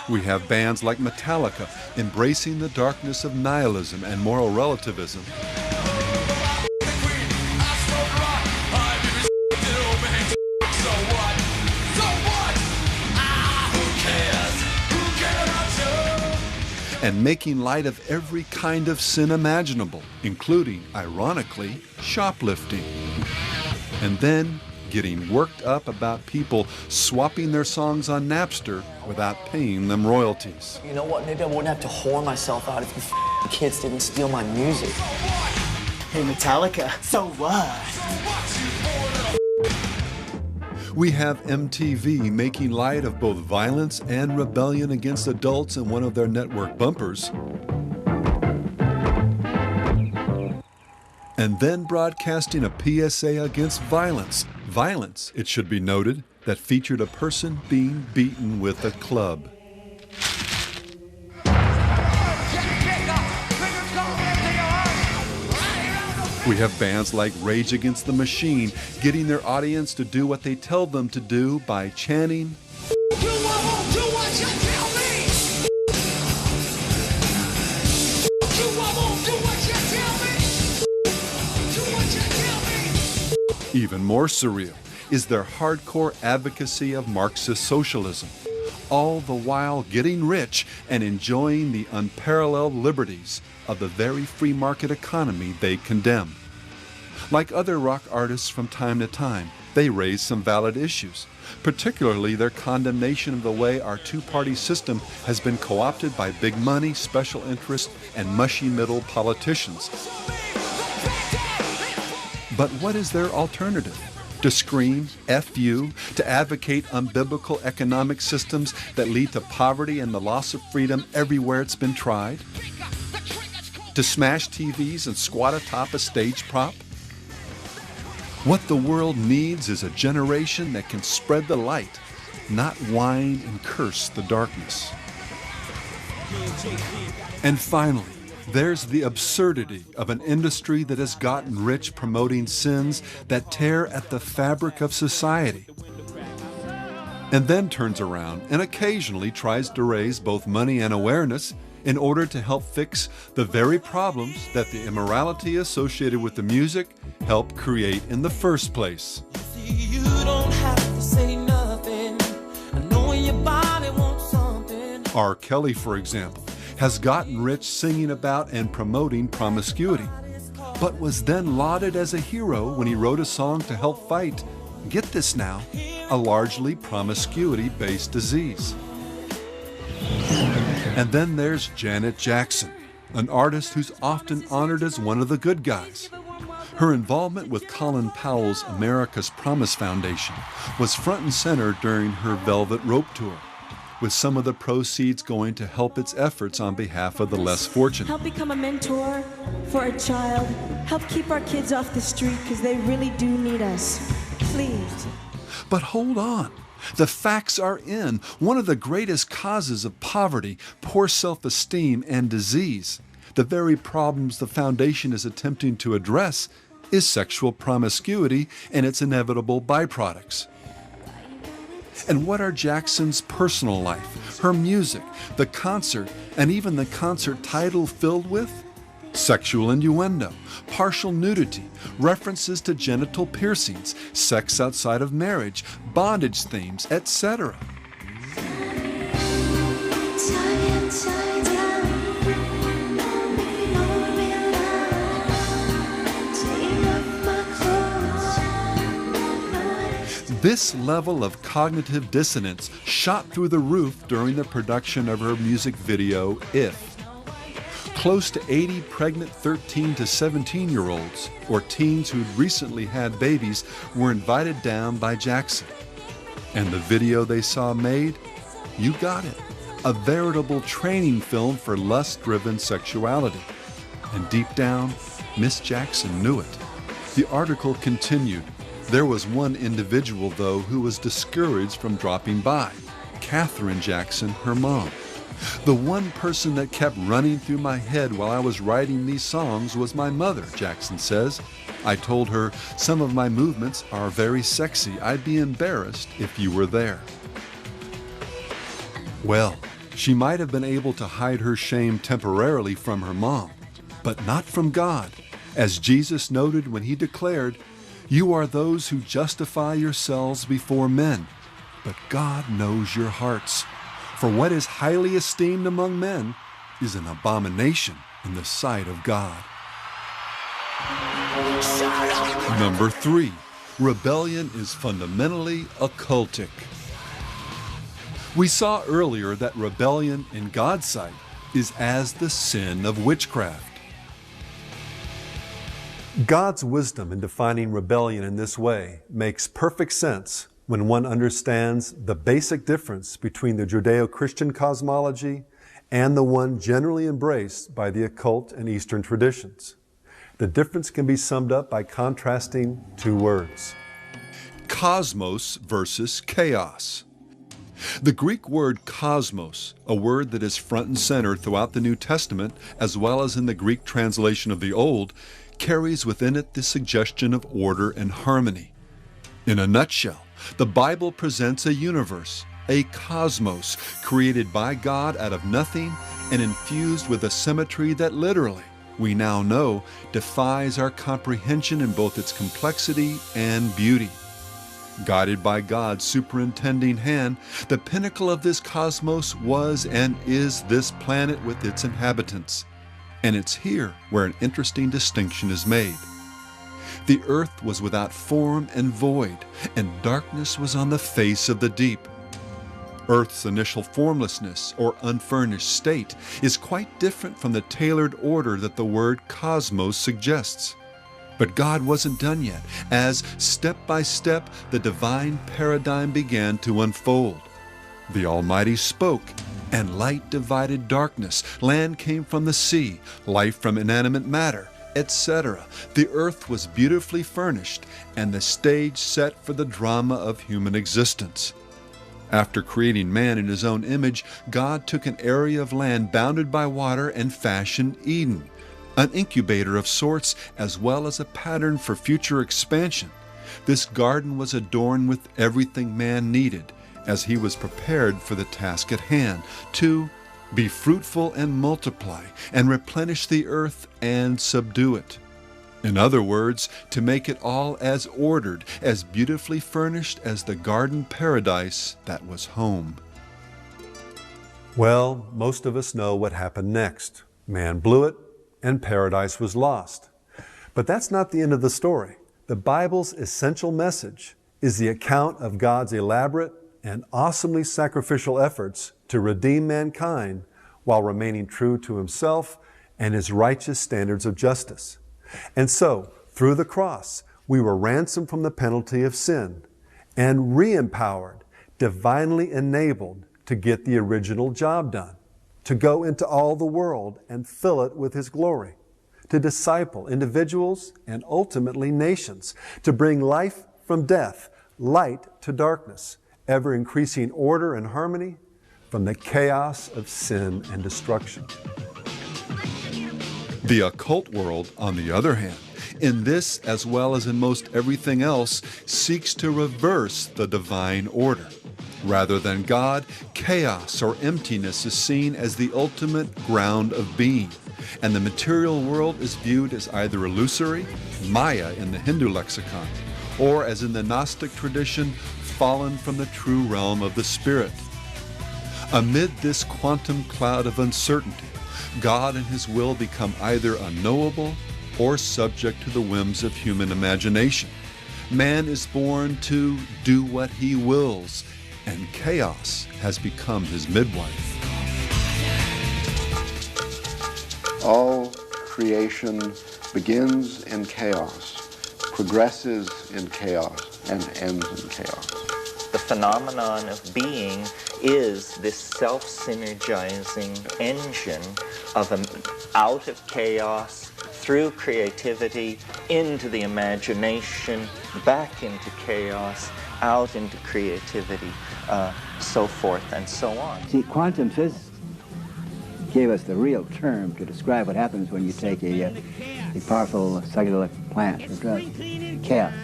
We have bands like Metallica embracing the darkness of nihilism and moral relativism. And making light of every kind of sin imaginable, including, ironically, shoplifting. And then getting worked up about people swapping their songs on Napster without paying them royalties. You know what? Maybe I wouldn't have to whore myself out if you kids didn't steal my music. Hey, Metallica, so what? We have MTV making light of both violence and rebellion against adults in one of their network bumpers. And then broadcasting a PSA against violence. Violence, it should be noted, that featured a person being beaten with a club. We have bands like Rage Against the Machine getting their audience to do what they tell them to do by chanting, even more surreal is their hardcore advocacy of Marxist socialism, all the while getting rich and enjoying the unparalleled liberties of the very free market economy they condemn. Like other rock artists from time to time, they raise some valid issues, particularly their condemnation of the way our two-party system has been co-opted by big money, special interests, and mushy middle politicians. But what is their alternative? To scream, F you, to advocate unbiblical economic systems that lead to poverty and the loss of freedom everywhere it's been tried? To smash TVs and squat atop a stage prop? What the world needs is a generation that can spread the light, not whine and curse the darkness. And finally, there's the absurdity of an industry that has gotten rich promoting sins that tear at the fabric of society, and then turns around and occasionally tries to raise both money and awareness in order to help fix the very problems that the immorality associated with the music helped create in the first place. You don't have to say nothing. I know when your body wants something. R. Kelly, for example, has gotten rich singing about and promoting promiscuity, but was then lauded as a hero when he wrote a song to help fight, get this now, a largely promiscuity-based disease. And then there's Janet Jackson, an artist who's often honored as one of the good guys. Her involvement with Colin Powell's America's Promise Foundation was front and center during her Velvet Rope tour, with some of the proceeds going to help its efforts on behalf of the less fortunate. Help become a mentor for a child. Help keep our kids off the street because they really do need us. Please. But hold on. The facts are in. One of the greatest causes of poverty, poor self-esteem, and disease, the very problems the foundation is attempting to address, is sexual promiscuity and its inevitable byproducts. And what are Jackson's personal life, her music, the concert, and even the concert title filled with? Sexual innuendo, partial nudity, references to genital piercings, sex outside of marriage, bondage themes, etc. This level of cognitive dissonance shot through the roof during the production of her music video, If. Close to 80 pregnant 13 to 17-year-olds, or teens who'd recently had babies, were invited down by Jackson. And the video they saw made? You got it. A veritable training film for lust-driven sexuality. And deep down, Miss Jackson knew it. The article continued. There was one individual, though, who was discouraged from dropping by. Catherine Jackson, her mom. The one person that kept running through my head while I was writing these songs was my mother, Jackson says. I told her, some of my movements are very sexy. I'd be embarrassed if you were there. Well, she might have been able to hide her shame temporarily from her mom, but not from God, as Jesus noted when he declared, "You are those who justify yourselves before men, but God knows your hearts. For what is highly esteemed among men is an abomination in the sight of God." Number 3, rebellion is fundamentally occultic. We saw earlier that rebellion in God's sight is as the sin of witchcraft. God's wisdom in defining rebellion in this way makes perfect sense when one understands the basic difference between the Judeo-Christian cosmology and the one generally embraced by the occult and Eastern traditions. The difference can be summed up by contrasting 2 words. Cosmos versus chaos. The Greek word cosmos, a word that is front and center throughout the New Testament as well as in the Greek translation of the Old, carries within it the suggestion of order and harmony. In a nutshell, the Bible presents a universe, a cosmos, created by God out of nothing and infused with a symmetry that literally, we now know, defies our comprehension in both its complexity and beauty. Guided by God's superintending hand, the pinnacle of this cosmos was and is this planet with its inhabitants. And it's here where an interesting distinction is made. The earth was without form and void, and darkness was on the face of the deep. Earth's initial formlessness or unfurnished state is quite different from the tailored order that the word cosmos suggests. But God wasn't done yet, as step by step the divine paradigm began to unfold. The Almighty spoke, and light divided darkness. Land came from the sea, life from inanimate matter, etc. The earth was beautifully furnished, and the stage set for the drama of human existence. After creating man in his own image, God took an area of land bounded by water and fashioned Eden, an incubator of sorts as well as a pattern for future expansion. This garden was adorned with everything man needed, as he was prepared for the task at hand, to be fruitful and multiply, and replenish the earth and subdue it. In other words, to make it all as ordered, as beautifully furnished as the garden paradise that was home. Well, most of us know what happened next. Man blew it, and paradise was lost. But that's not the end of the story. The Bible's essential message is the account of God's elaborate and awesomely sacrificial efforts to redeem mankind while remaining true to himself and his righteous standards of justice. And so, through the cross, we were ransomed from the penalty of sin and re-empowered, divinely enabled to get the original job done, to go into all the world and fill it with his glory, to disciple individuals and ultimately nations, to bring life from death, light to darkness, ever increasing order and harmony from the chaos of sin and destruction. The occult world, on the other hand, in this as well as in most everything else, seeks to reverse the divine order. Rather than God, chaos or emptiness is seen as the ultimate ground of being, and the material world is viewed as either illusory, Maya in the Hindu lexicon, or as in the Gnostic tradition, fallen from the true realm of the Spirit. Amid this quantum cloud of uncertainty, God and His will become either unknowable or subject to the whims of human imagination. Man is born to do what he wills, and chaos has become his midwife. All creation begins in chaos, progresses in chaos, and ends in chaos. The phenomenon of being is this self-synergizing engine of out of chaos, through creativity, into the imagination, back into chaos, out into creativity, so forth and so on. See, quantum physics gave us the real term to describe what happens when you take a powerful psychedelic plant or drug. Chaos.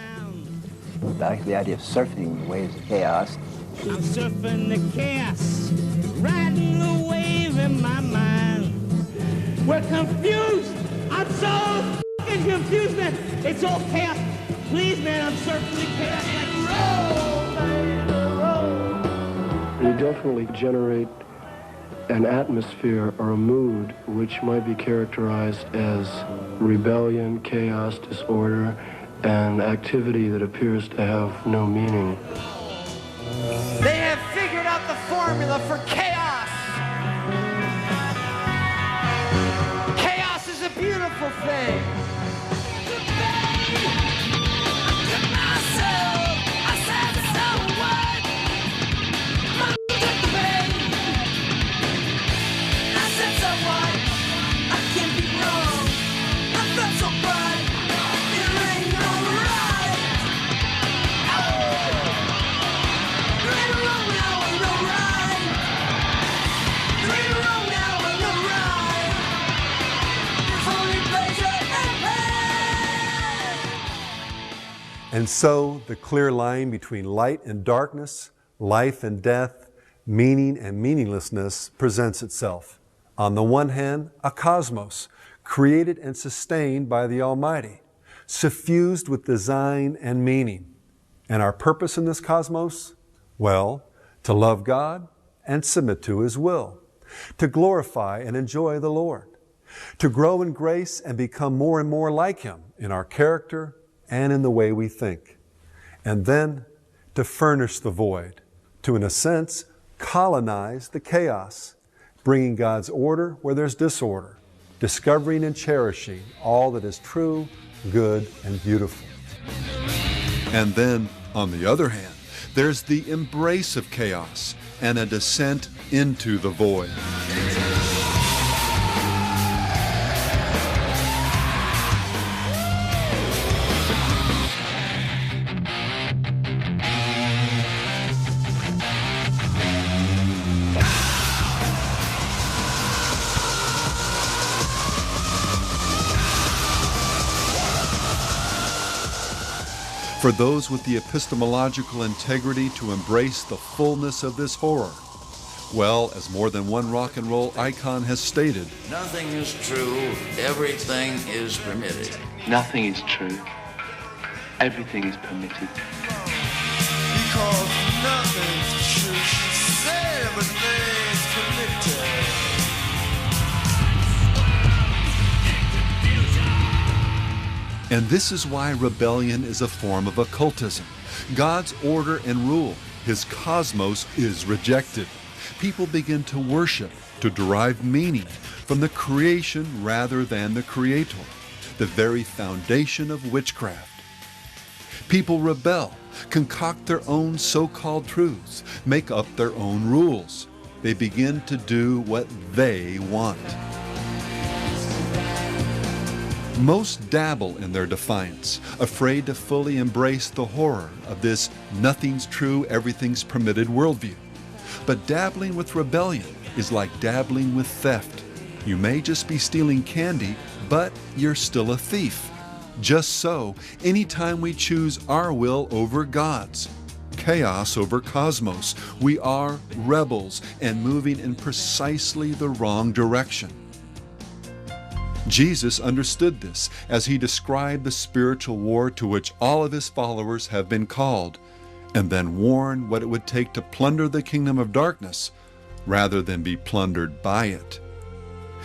I like the idea of surfing the waves of chaos. I'm surfing the chaos, riding the wave in my mind. We're confused. I'm so fucking confused, man. It's all chaos. Please, man, I'm surfing the chaos like roll, baby, roll. You definitely generate an atmosphere or a mood which might be characterized as rebellion, chaos, disorder, and activity that appears to have no meaning. They have figured out the formula for chaos. Chaos is a beautiful thing. And so the clear line between light and darkness, life and death, meaning and meaninglessness presents itself. On the one hand, a cosmos, created and sustained by the Almighty, suffused with design and meaning. And our purpose in this cosmos? Well, to love God and submit to His will, to glorify and enjoy the Lord, to grow in grace and become more and more like Him in our character and in the way we think, and then to furnish the void, to, in a sense, colonize the chaos, bringing God's order where there's disorder, discovering and cherishing all that is true, good, and beautiful. And then, on the other hand, there's the embrace of chaos and a descent into the void. For those with the epistemological integrity to embrace the fullness of this horror, well, as more than one rock and roll icon has stated, nothing is true, everything is permitted. Nothing is true. Everything is permitted. Because nothing's true, she said everything's permitted. and this is why rebellion is a form of occultism. God's order and rule, His cosmos, is rejected. People begin to worship, to derive meaning from the creation rather than the Creator, the very foundation of witchcraft. People rebel, concoct their own so-called truths, make up their own rules. They begin to do what they want. Most dabble in their defiance, afraid to fully embrace the horror of this nothing's true, everything's permitted worldview. But dabbling with rebellion is like dabbling with theft. You may just be stealing candy, but you're still a thief. Just so, anytime we choose our will over God's, chaos over cosmos. We are rebels and moving in precisely the wrong direction. Jesus understood this as he described the spiritual war to which all of his followers have been called, and then warned what it would take to plunder the kingdom of darkness rather than be plundered by it.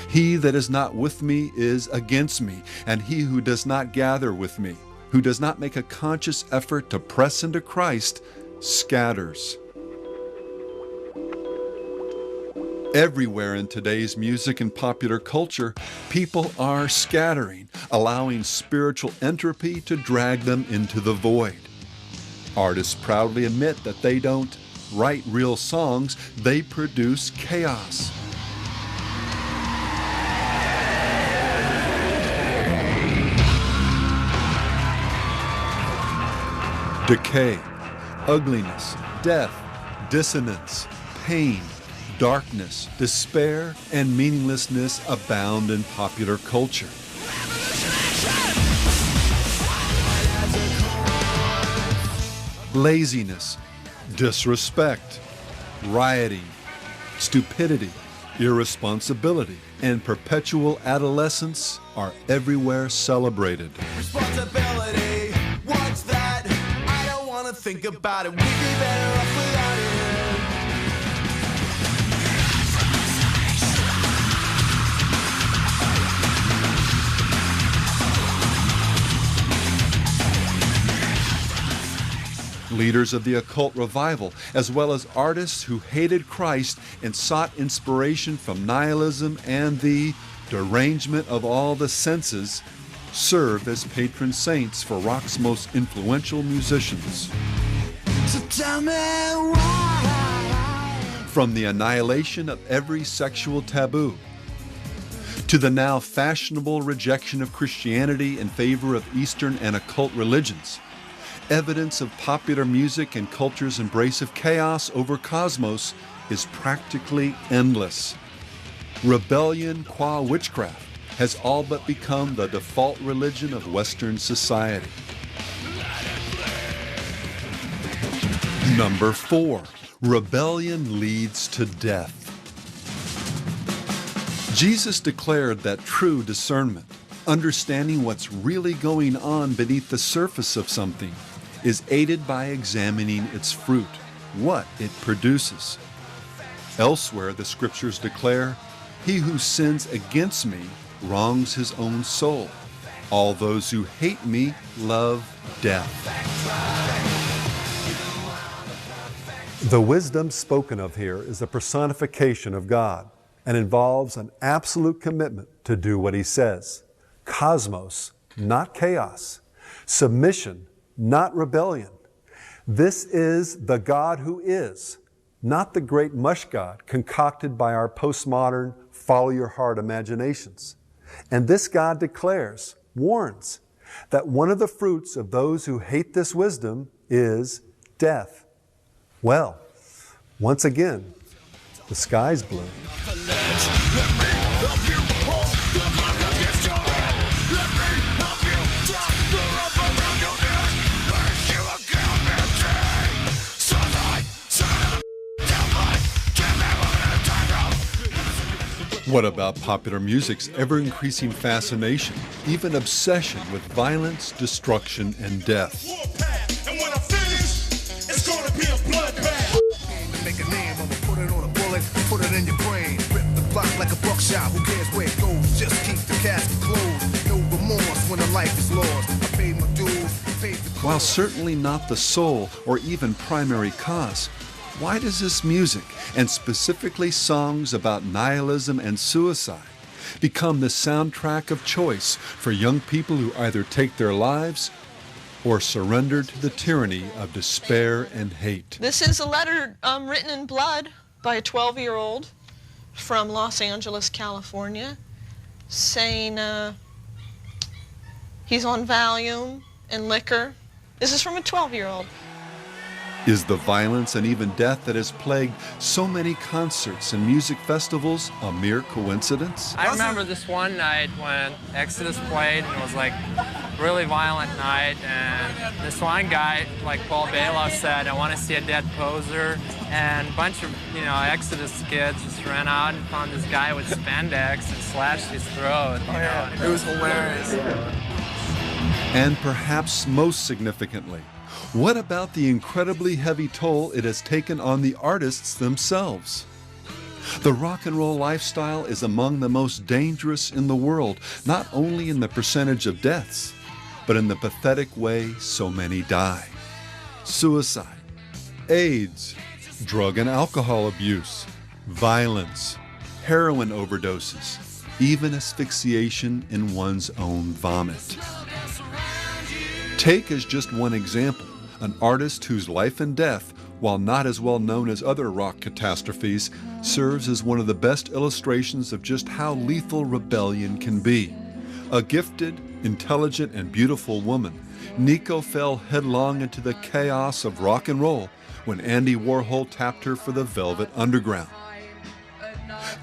He that is not with me is against me, and he who does not gather with me, who does not make a conscious effort to press into Christ, scatters. Everywhere in today's music and popular culture, people are scattering, allowing spiritual entropy to drag them into the void. Artists proudly admit that they don't write real songs, they produce chaos. Decay, ugliness, death, dissonance, pain, darkness, despair, and meaninglessness abound in popular culture. Laziness, disrespect, rioting, stupidity, irresponsibility, and perpetual adolescence are everywhere celebrated. Responsibility, what's that? I don't want to think about it. We'd be better off without it. Leaders of the occult revival, as well as artists who hated Christ and sought inspiration from nihilism and the derangement of all the senses, serve as patron saints for rock's most influential musicians. So tell me why. From the annihilation of every sexual taboo, to the now fashionable rejection of Christianity in favor of Eastern and occult religions, evidence of popular music and culture's embrace of chaos over cosmos is practically endless. Rebellion qua witchcraft has all but become the default religion of Western society. Number 4, rebellion leads to death. Jesus declared that true discernment, understanding what's really going on beneath the surface of something, is aided by examining its fruit, what it produces. Elsewhere, the scriptures declare, "He who sins against me wrongs his own soul. All those who hate me love death." The wisdom spoken of here is a personification of God and involves an absolute commitment to do what He says. Cosmos, not chaos. Submission, not rebellion. This is the God who is, not the great mush God concocted by our postmodern, follow-your-heart imaginations. And this God declares, warns, that one of the fruits of those who hate this wisdom is death. Well, once again, the sky's blue. What about popular music's ever-increasing fascination, even obsession with violence, destruction, and death? And when I finish, it's gonna be a bloodbath. Make a name, I'ma put it on a bullet, put it in your brain. Rip the block like a buckshot, who cares where it goes? Just keep the casket closed. No remorse when a life is lost. I paid my dues, paid the cost. While certainly not the sole or even primary cause, why does this music, and specifically songs about nihilism and suicide, become the soundtrack of choice for young people who either take their lives or surrender to the tyranny of despair and hate? This is a letter written in blood by a 12-year-old from Los Angeles, California, saying he's on Valium and liquor. This is from a 12-year-old. Is the violence and even death that has plagued so many concerts and music festivals a mere coincidence? I remember this one night when Exodus played and it was like really violent night, and this one guy, like Paul Bailoff said, I want to see a dead poser, and a bunch of, Exodus kids just ran out and found this guy with spandex and slashed his throat. It was hilarious. And perhaps most significantly, what about the incredibly heavy toll it has taken on the artists themselves? The rock and roll lifestyle is among the most dangerous in the world, not only in the percentage of deaths, but in the pathetic way so many die. Suicide, AIDS, drug and alcohol abuse, violence, heroin overdoses, even asphyxiation in one's own vomit. Take as just one example, an artist whose life and death, while not as well known as other rock catastrophes, serves as one of the best illustrations of just how lethal rebellion can be. A gifted, intelligent, and beautiful woman, Nico fell headlong into the chaos of rock and roll when Andy Warhol tapped her for the Velvet Underground.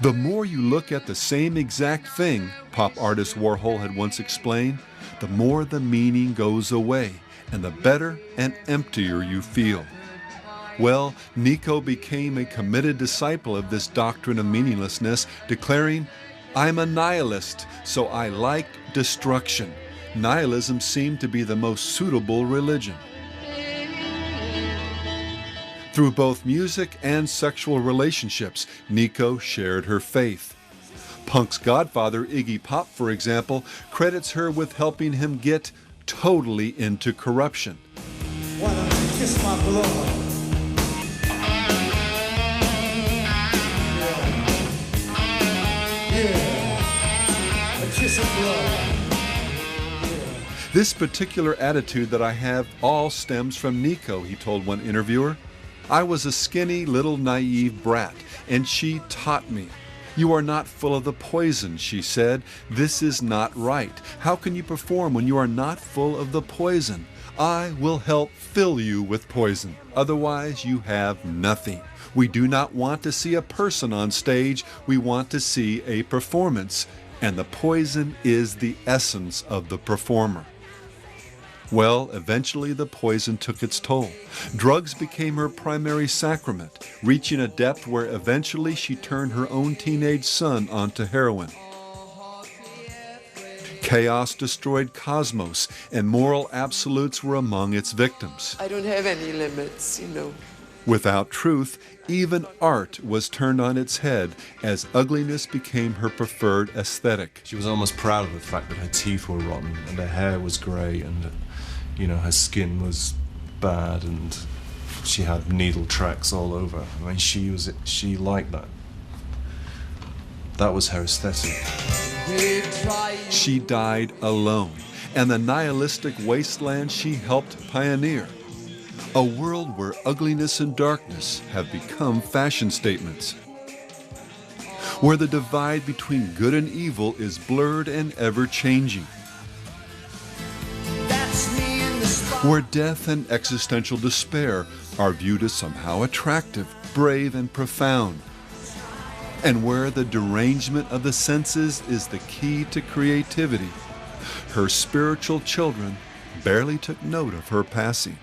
The more you look at the same exact thing, pop artist Warhol had once explained, the more the meaning goes away and the better and emptier you feel. Well, Nico became a committed disciple of this doctrine of meaninglessness, declaring, "I'm a nihilist, so I liked destruction." Nihilism seemed to be the most suitable religion. Through both music and sexual relationships, Nico shared her faith. Punk's godfather, Iggy Pop, for example, credits her with helping him get totally into corruption. Why don't you kiss my blood? Yeah. A kiss of blood. This particular attitude that I have all stems from Nico, he told one interviewer. I was a skinny, little naive brat, and she taught me. You are not full of the poison, she said. This is not right. How can you perform when you are not full of the poison? I will help fill you with poison. Otherwise, you have nothing. We do not want to see a person on stage. We want to see a performance. And the poison is the essence of the performer. Well, eventually the poison took its toll. Drugs became her primary sacrament, reaching a depth where eventually she turned her own teenage son onto heroin. Chaos destroyed cosmos, and moral absolutes were among its victims. I don't have any limits, Without truth, even art was turned on its head as ugliness became her preferred aesthetic. She was almost proud of the fact that her teeth were rotten and her hair was grey and her skin was bad and she had needle tracks all over. I mean, she liked that. That was her aesthetic. She died alone, and the nihilistic wasteland she helped pioneer. A world where ugliness and darkness have become fashion statements. Where the divide between good and evil is blurred and ever-changing. Where death and existential despair are viewed as somehow attractive, brave, and profound. And where the derangement of the senses is the key to creativity. Her spiritual children barely took note of her passing.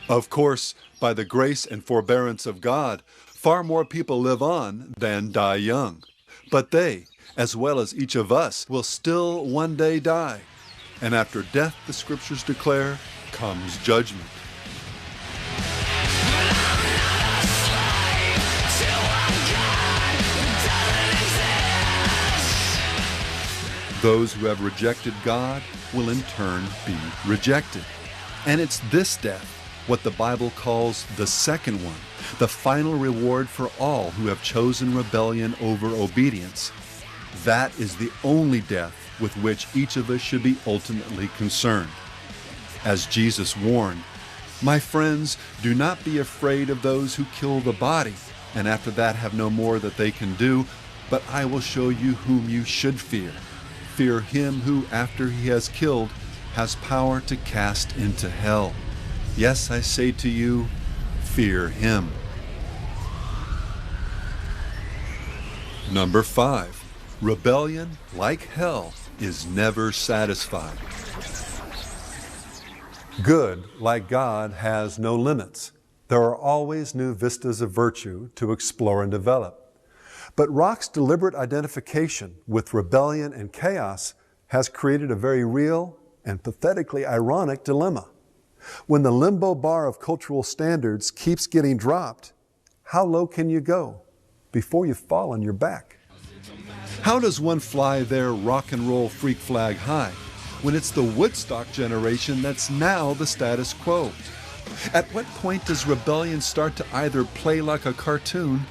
Of course, by the grace and forbearance of God, far more people live on than die young. But they, as well as each of us, will still one day die. And after death, the scriptures declare, comes judgment. Those who have rejected God will in turn be rejected. And it's this death, what the Bible calls the second one, the final reward for all who have chosen rebellion over obedience. That is the only death with which each of us should be ultimately concerned. As Jesus warned, "My friends, do not be afraid of those who kill the body, and after that have no more that they can do, but I will show you whom you should fear. Fear him who, after he has killed, has power to cast into hell. Yes, I say to you, fear him." Number 5, rebellion, like hell, is never satisfied. Good, like God, has no limits. There are always new vistas of virtue to explore and develop. But rock's deliberate identification with rebellion and chaos has created a very real and pathetically ironic dilemma. When the limbo bar of cultural standards keeps getting dropped, how low can you go before you fall on your back? How does one fly their rock and roll freak flag high when it's the Woodstock generation that's now the status quo? At what point does rebellion start to either play like a cartoon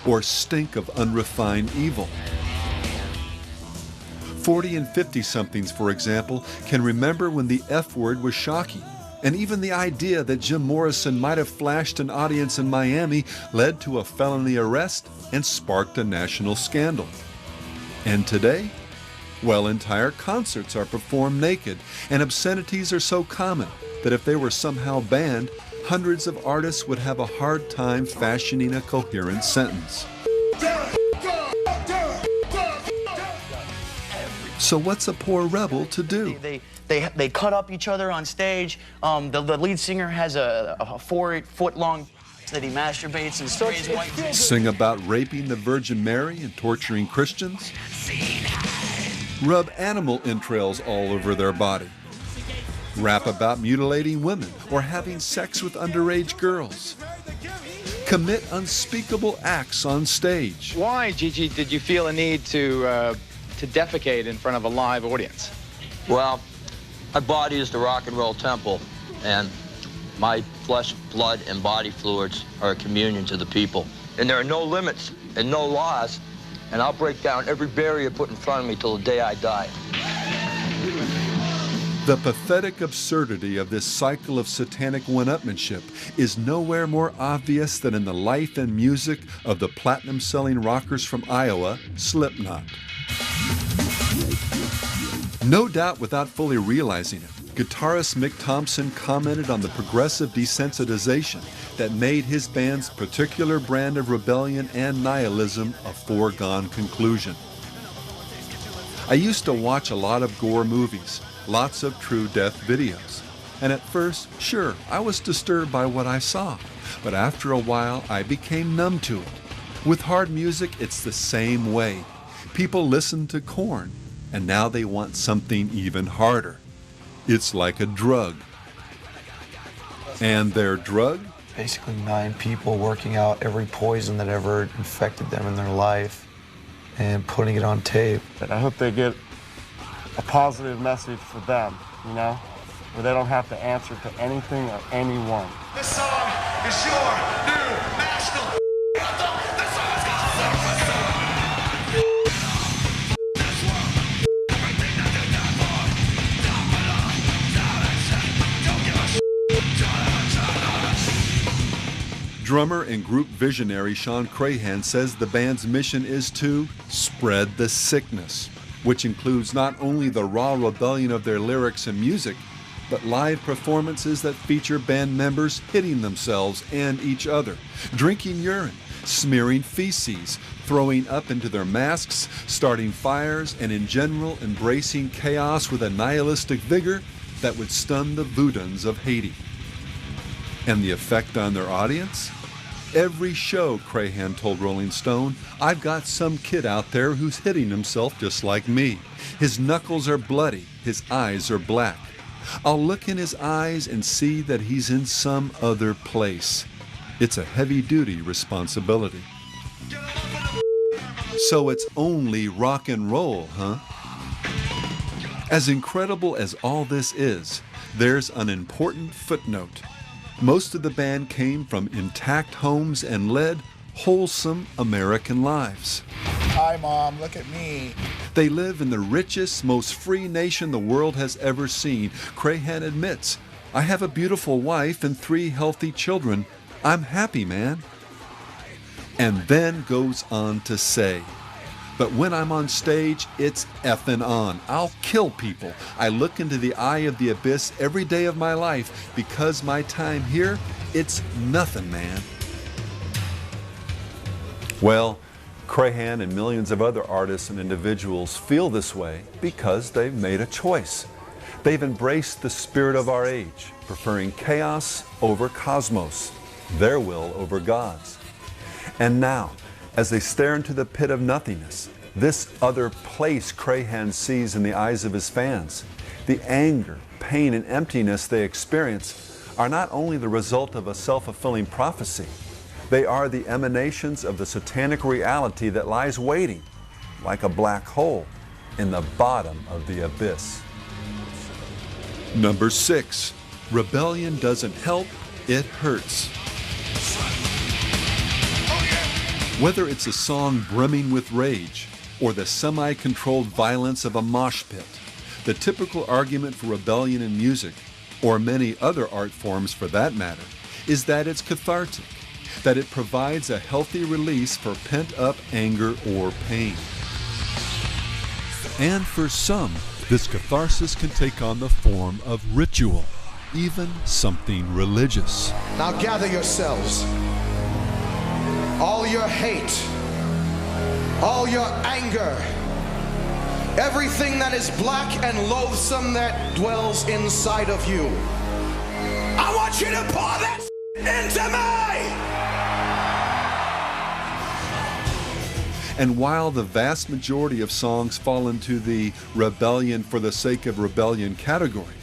or stink of unrefined evil? 40 and 50-somethings, for example, can remember when the F word was shocking, and even the idea that Jim Morrison might have flashed an audience in Miami led to a felony arrest and sparked a national scandal. And today? Well, entire concerts are performed naked, and obscenities are so common that if they were somehow banned, hundreds of artists would have a hard time fashioning a coherent sentence. So what's a poor rebel to do? They cut up each other on stage. The lead singer has a 4-foot-long that he masturbates and sprays white. Sing about raping the Virgin Mary and torturing Christians? Rub animal entrails all over their body? Rap about mutilating women or having sex with underage girls? Commit unspeakable acts on stage? Why, Gigi, did you feel a need to defecate in front of a live audience? Well, my body is the rock and roll temple, and my flesh, blood, and body fluids are a communion to the people. And there are no limits and no laws, and I'll break down every barrier put in front of me till the day I die. The pathetic absurdity of this cycle of satanic one-upmanship is nowhere more obvious than in the life and music of the platinum-selling rockers from Iowa, Slipknot. No doubt without fully realizing it, guitarist Mick Thompson commented on the progressive desensitization that made his band's particular brand of rebellion and nihilism a foregone conclusion. I used to watch a lot of gore movies, lots of true death videos, and at first, sure, I was disturbed by what I saw, but after a while I became numb to it. With hard music, it's the same way. People listen to Korn, and now they want something even harder. It's like a drug. And their drug? Basically 9 people working out every poison that ever infected them in their life and putting it on tape. And I hope they get a positive message for them, you know, where they don't have to answer to anything or anyone. This song is your new national anthem. This song's got surface. Drummer and group visionary Sean Crahan says the band's mission is to spread the sickness, which includes not only the raw rebellion of their lyrics and music, but live performances that feature band members hitting themselves and each other, drinking urine, smearing feces, throwing up into their masks, starting fires, and in general embracing chaos with a nihilistic vigor that would stun the Vudans of Haiti. And the effect on their audience? Every show, Crahan told Rolling Stone, I've got some kid out there who's hitting himself just like me. His knuckles are bloody, his eyes are black. I'll look in his eyes and see that he's in some other place. It's a heavy-duty responsibility. So it's only rock and roll, huh? As incredible as all this is, there's an important footnote. Most of the band came from intact homes and led wholesome American lives. Hi, Mom, look at me. They live in the richest, most free nation the world has ever seen. Crahan admits, I have a beautiful wife and 3 healthy children. I'm happy, man. And then goes on to say, but when I'm on stage, it's effing on. I'll kill people. I look into the eye of the abyss every day of my life because my time here, it's nothing, man. Well, Crahan and millions of other artists and individuals feel this way because they've made a choice. They've embraced the spirit of our age, preferring chaos over cosmos, their will over God's. And now, as they stare into the pit of nothingness, this other place Crahan sees in the eyes of his fans, the anger, pain, and emptiness they experience are not only the result of a self-fulfilling prophecy, they are the emanations of the satanic reality that lies waiting, like a black hole, in the bottom of the abyss. Number 6, rebellion doesn't help, it hurts. Whether it's a song brimming with rage or the semi-controlled violence of a mosh pit, the typical argument for rebellion in music, or many other art forms for that matter, is that it's cathartic, that it provides a healthy release for pent-up anger or pain. And for some, this catharsis can take on the form of ritual, even something religious. Now gather yourselves. All your hate, all your anger, everything that is black and loathsome that dwells inside of you. I want you to pour that into me! And while the vast majority of songs fall into the rebellion for the sake of rebellion category,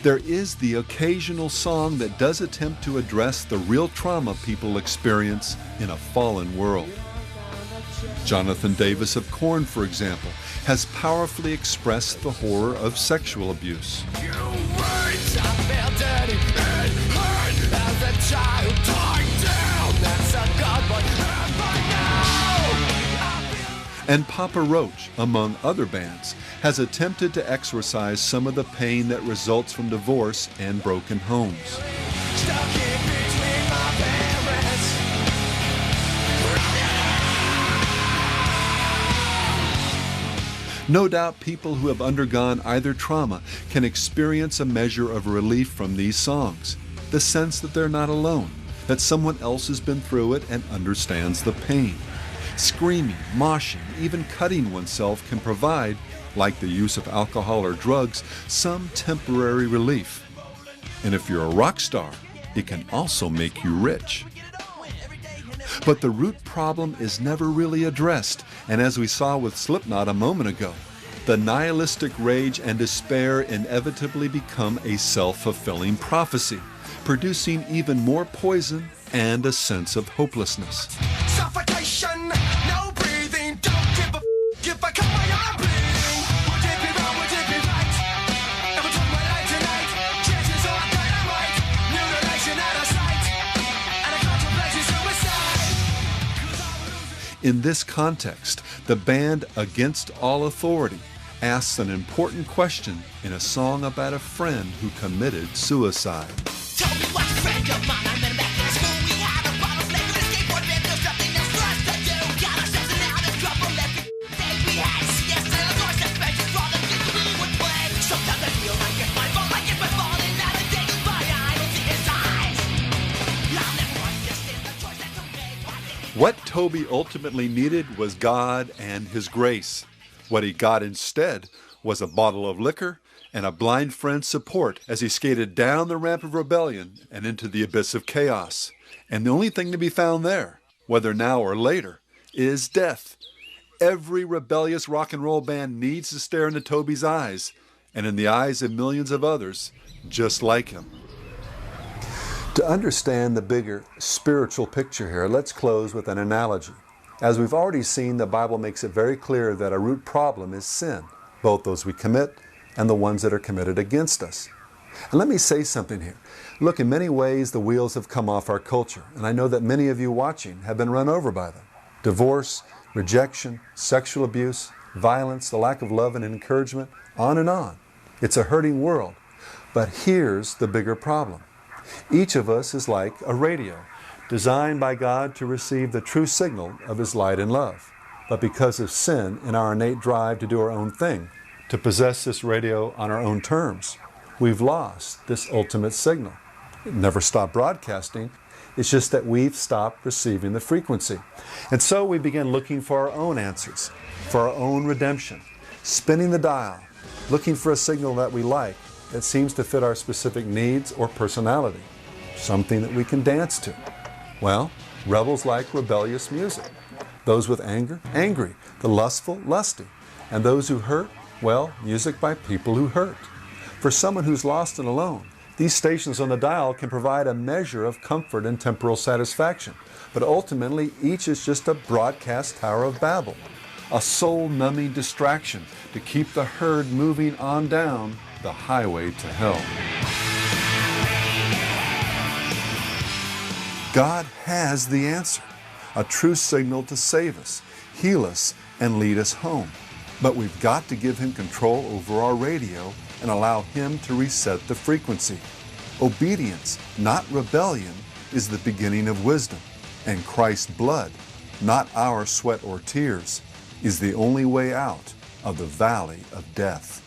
there is the occasional song that does attempt to address the real trauma people experience in a fallen world. Jonathan Davis of Korn, for example, has powerfully expressed the horror of sexual abuse. And Papa Roach, among other bands, has attempted to exorcise some of the pain that results from divorce and broken homes. No doubt people who have undergone either trauma can experience a measure of relief from these songs, the sense that they're not alone, that someone else has been through it and understands the pain. Screaming, moshing, even cutting oneself can provide, like the use of alcohol or drugs, some temporary relief. And if you're a rock star, it can also make you rich. But the root problem is never really addressed, and as we saw with Slipknot a moment ago, the nihilistic rage and despair inevitably become a self-fulfilling prophecy, producing even more poison and a sense of hopelessness. Suffocation, no breathing, don't give a if I cut my arm bleeding. Would it be wrong, would it be right? If I took my life tonight, chances are dynamite, mutilation out of sight, and I contemplate suicide. In this context, the band Against All Authority asks an important question in a song about a friend who committed suicide. Tell me what friend of mine I met back in school. We had a bottle flame with a skateboard band. There's nothing else for us to do. Got ourselves in out of trouble every day we had. Yes, and of course suspension for the kids we would play. Sometimes I feel like it's my fault, like it's my fault, and now the day goes by. I don't see his eyes. I'll never understand the choice that you made. What Toby ultimately needed was God and His grace. What he got instead was a bottle of liquor and a blind friend's support as he skated down the ramp of rebellion and into the abyss of chaos. And the only thing to be found there, whether now or later, is death. Every rebellious rock and roll band needs to stare into Toby's eyes, and in the eyes of millions of others just like him. To understand the bigger spiritual picture here, let's close with an analogy. As we've already seen, the Bible makes it very clear that a root problem is sin, both those we commit and the ones that are committed against us. And let me say something here. Look, in many ways, the wheels have come off our culture, and I know that many of you watching have been run over by them. Divorce, rejection, sexual abuse, violence, the lack of love and encouragement, on and on. It's a hurting world. But here's the bigger problem. Each of us is like a radio, designed by God to receive the true signal of His light and love. But because of sin and our innate drive to do our own thing, to possess this radio on our own terms, we've lost this ultimate signal. It never stopped broadcasting. It's just that we've stopped receiving the frequency. And so we begin looking for our own answers, for our own redemption, spinning the dial, looking for a signal that we like, that seems to fit our specific needs or personality, something that we can dance to. Well, rebels like rebellious music. Those with anger, angry. The lustful, lusty. And those who hurt, well, music by people who hurt. For someone who's lost and alone, these stations on the dial can provide a measure of comfort and temporal satisfaction. But ultimately, each is just a broadcast Tower of Babel, a soul-numbing distraction to keep the herd moving on down the highway to hell. God has the answer, a true signal to save us, heal us, and lead us home. But we've got to give Him control over our radio and allow Him to reset the frequency. Obedience, not rebellion, is the beginning of wisdom, and Christ's blood, not our sweat or tears, is the only way out of the valley of death.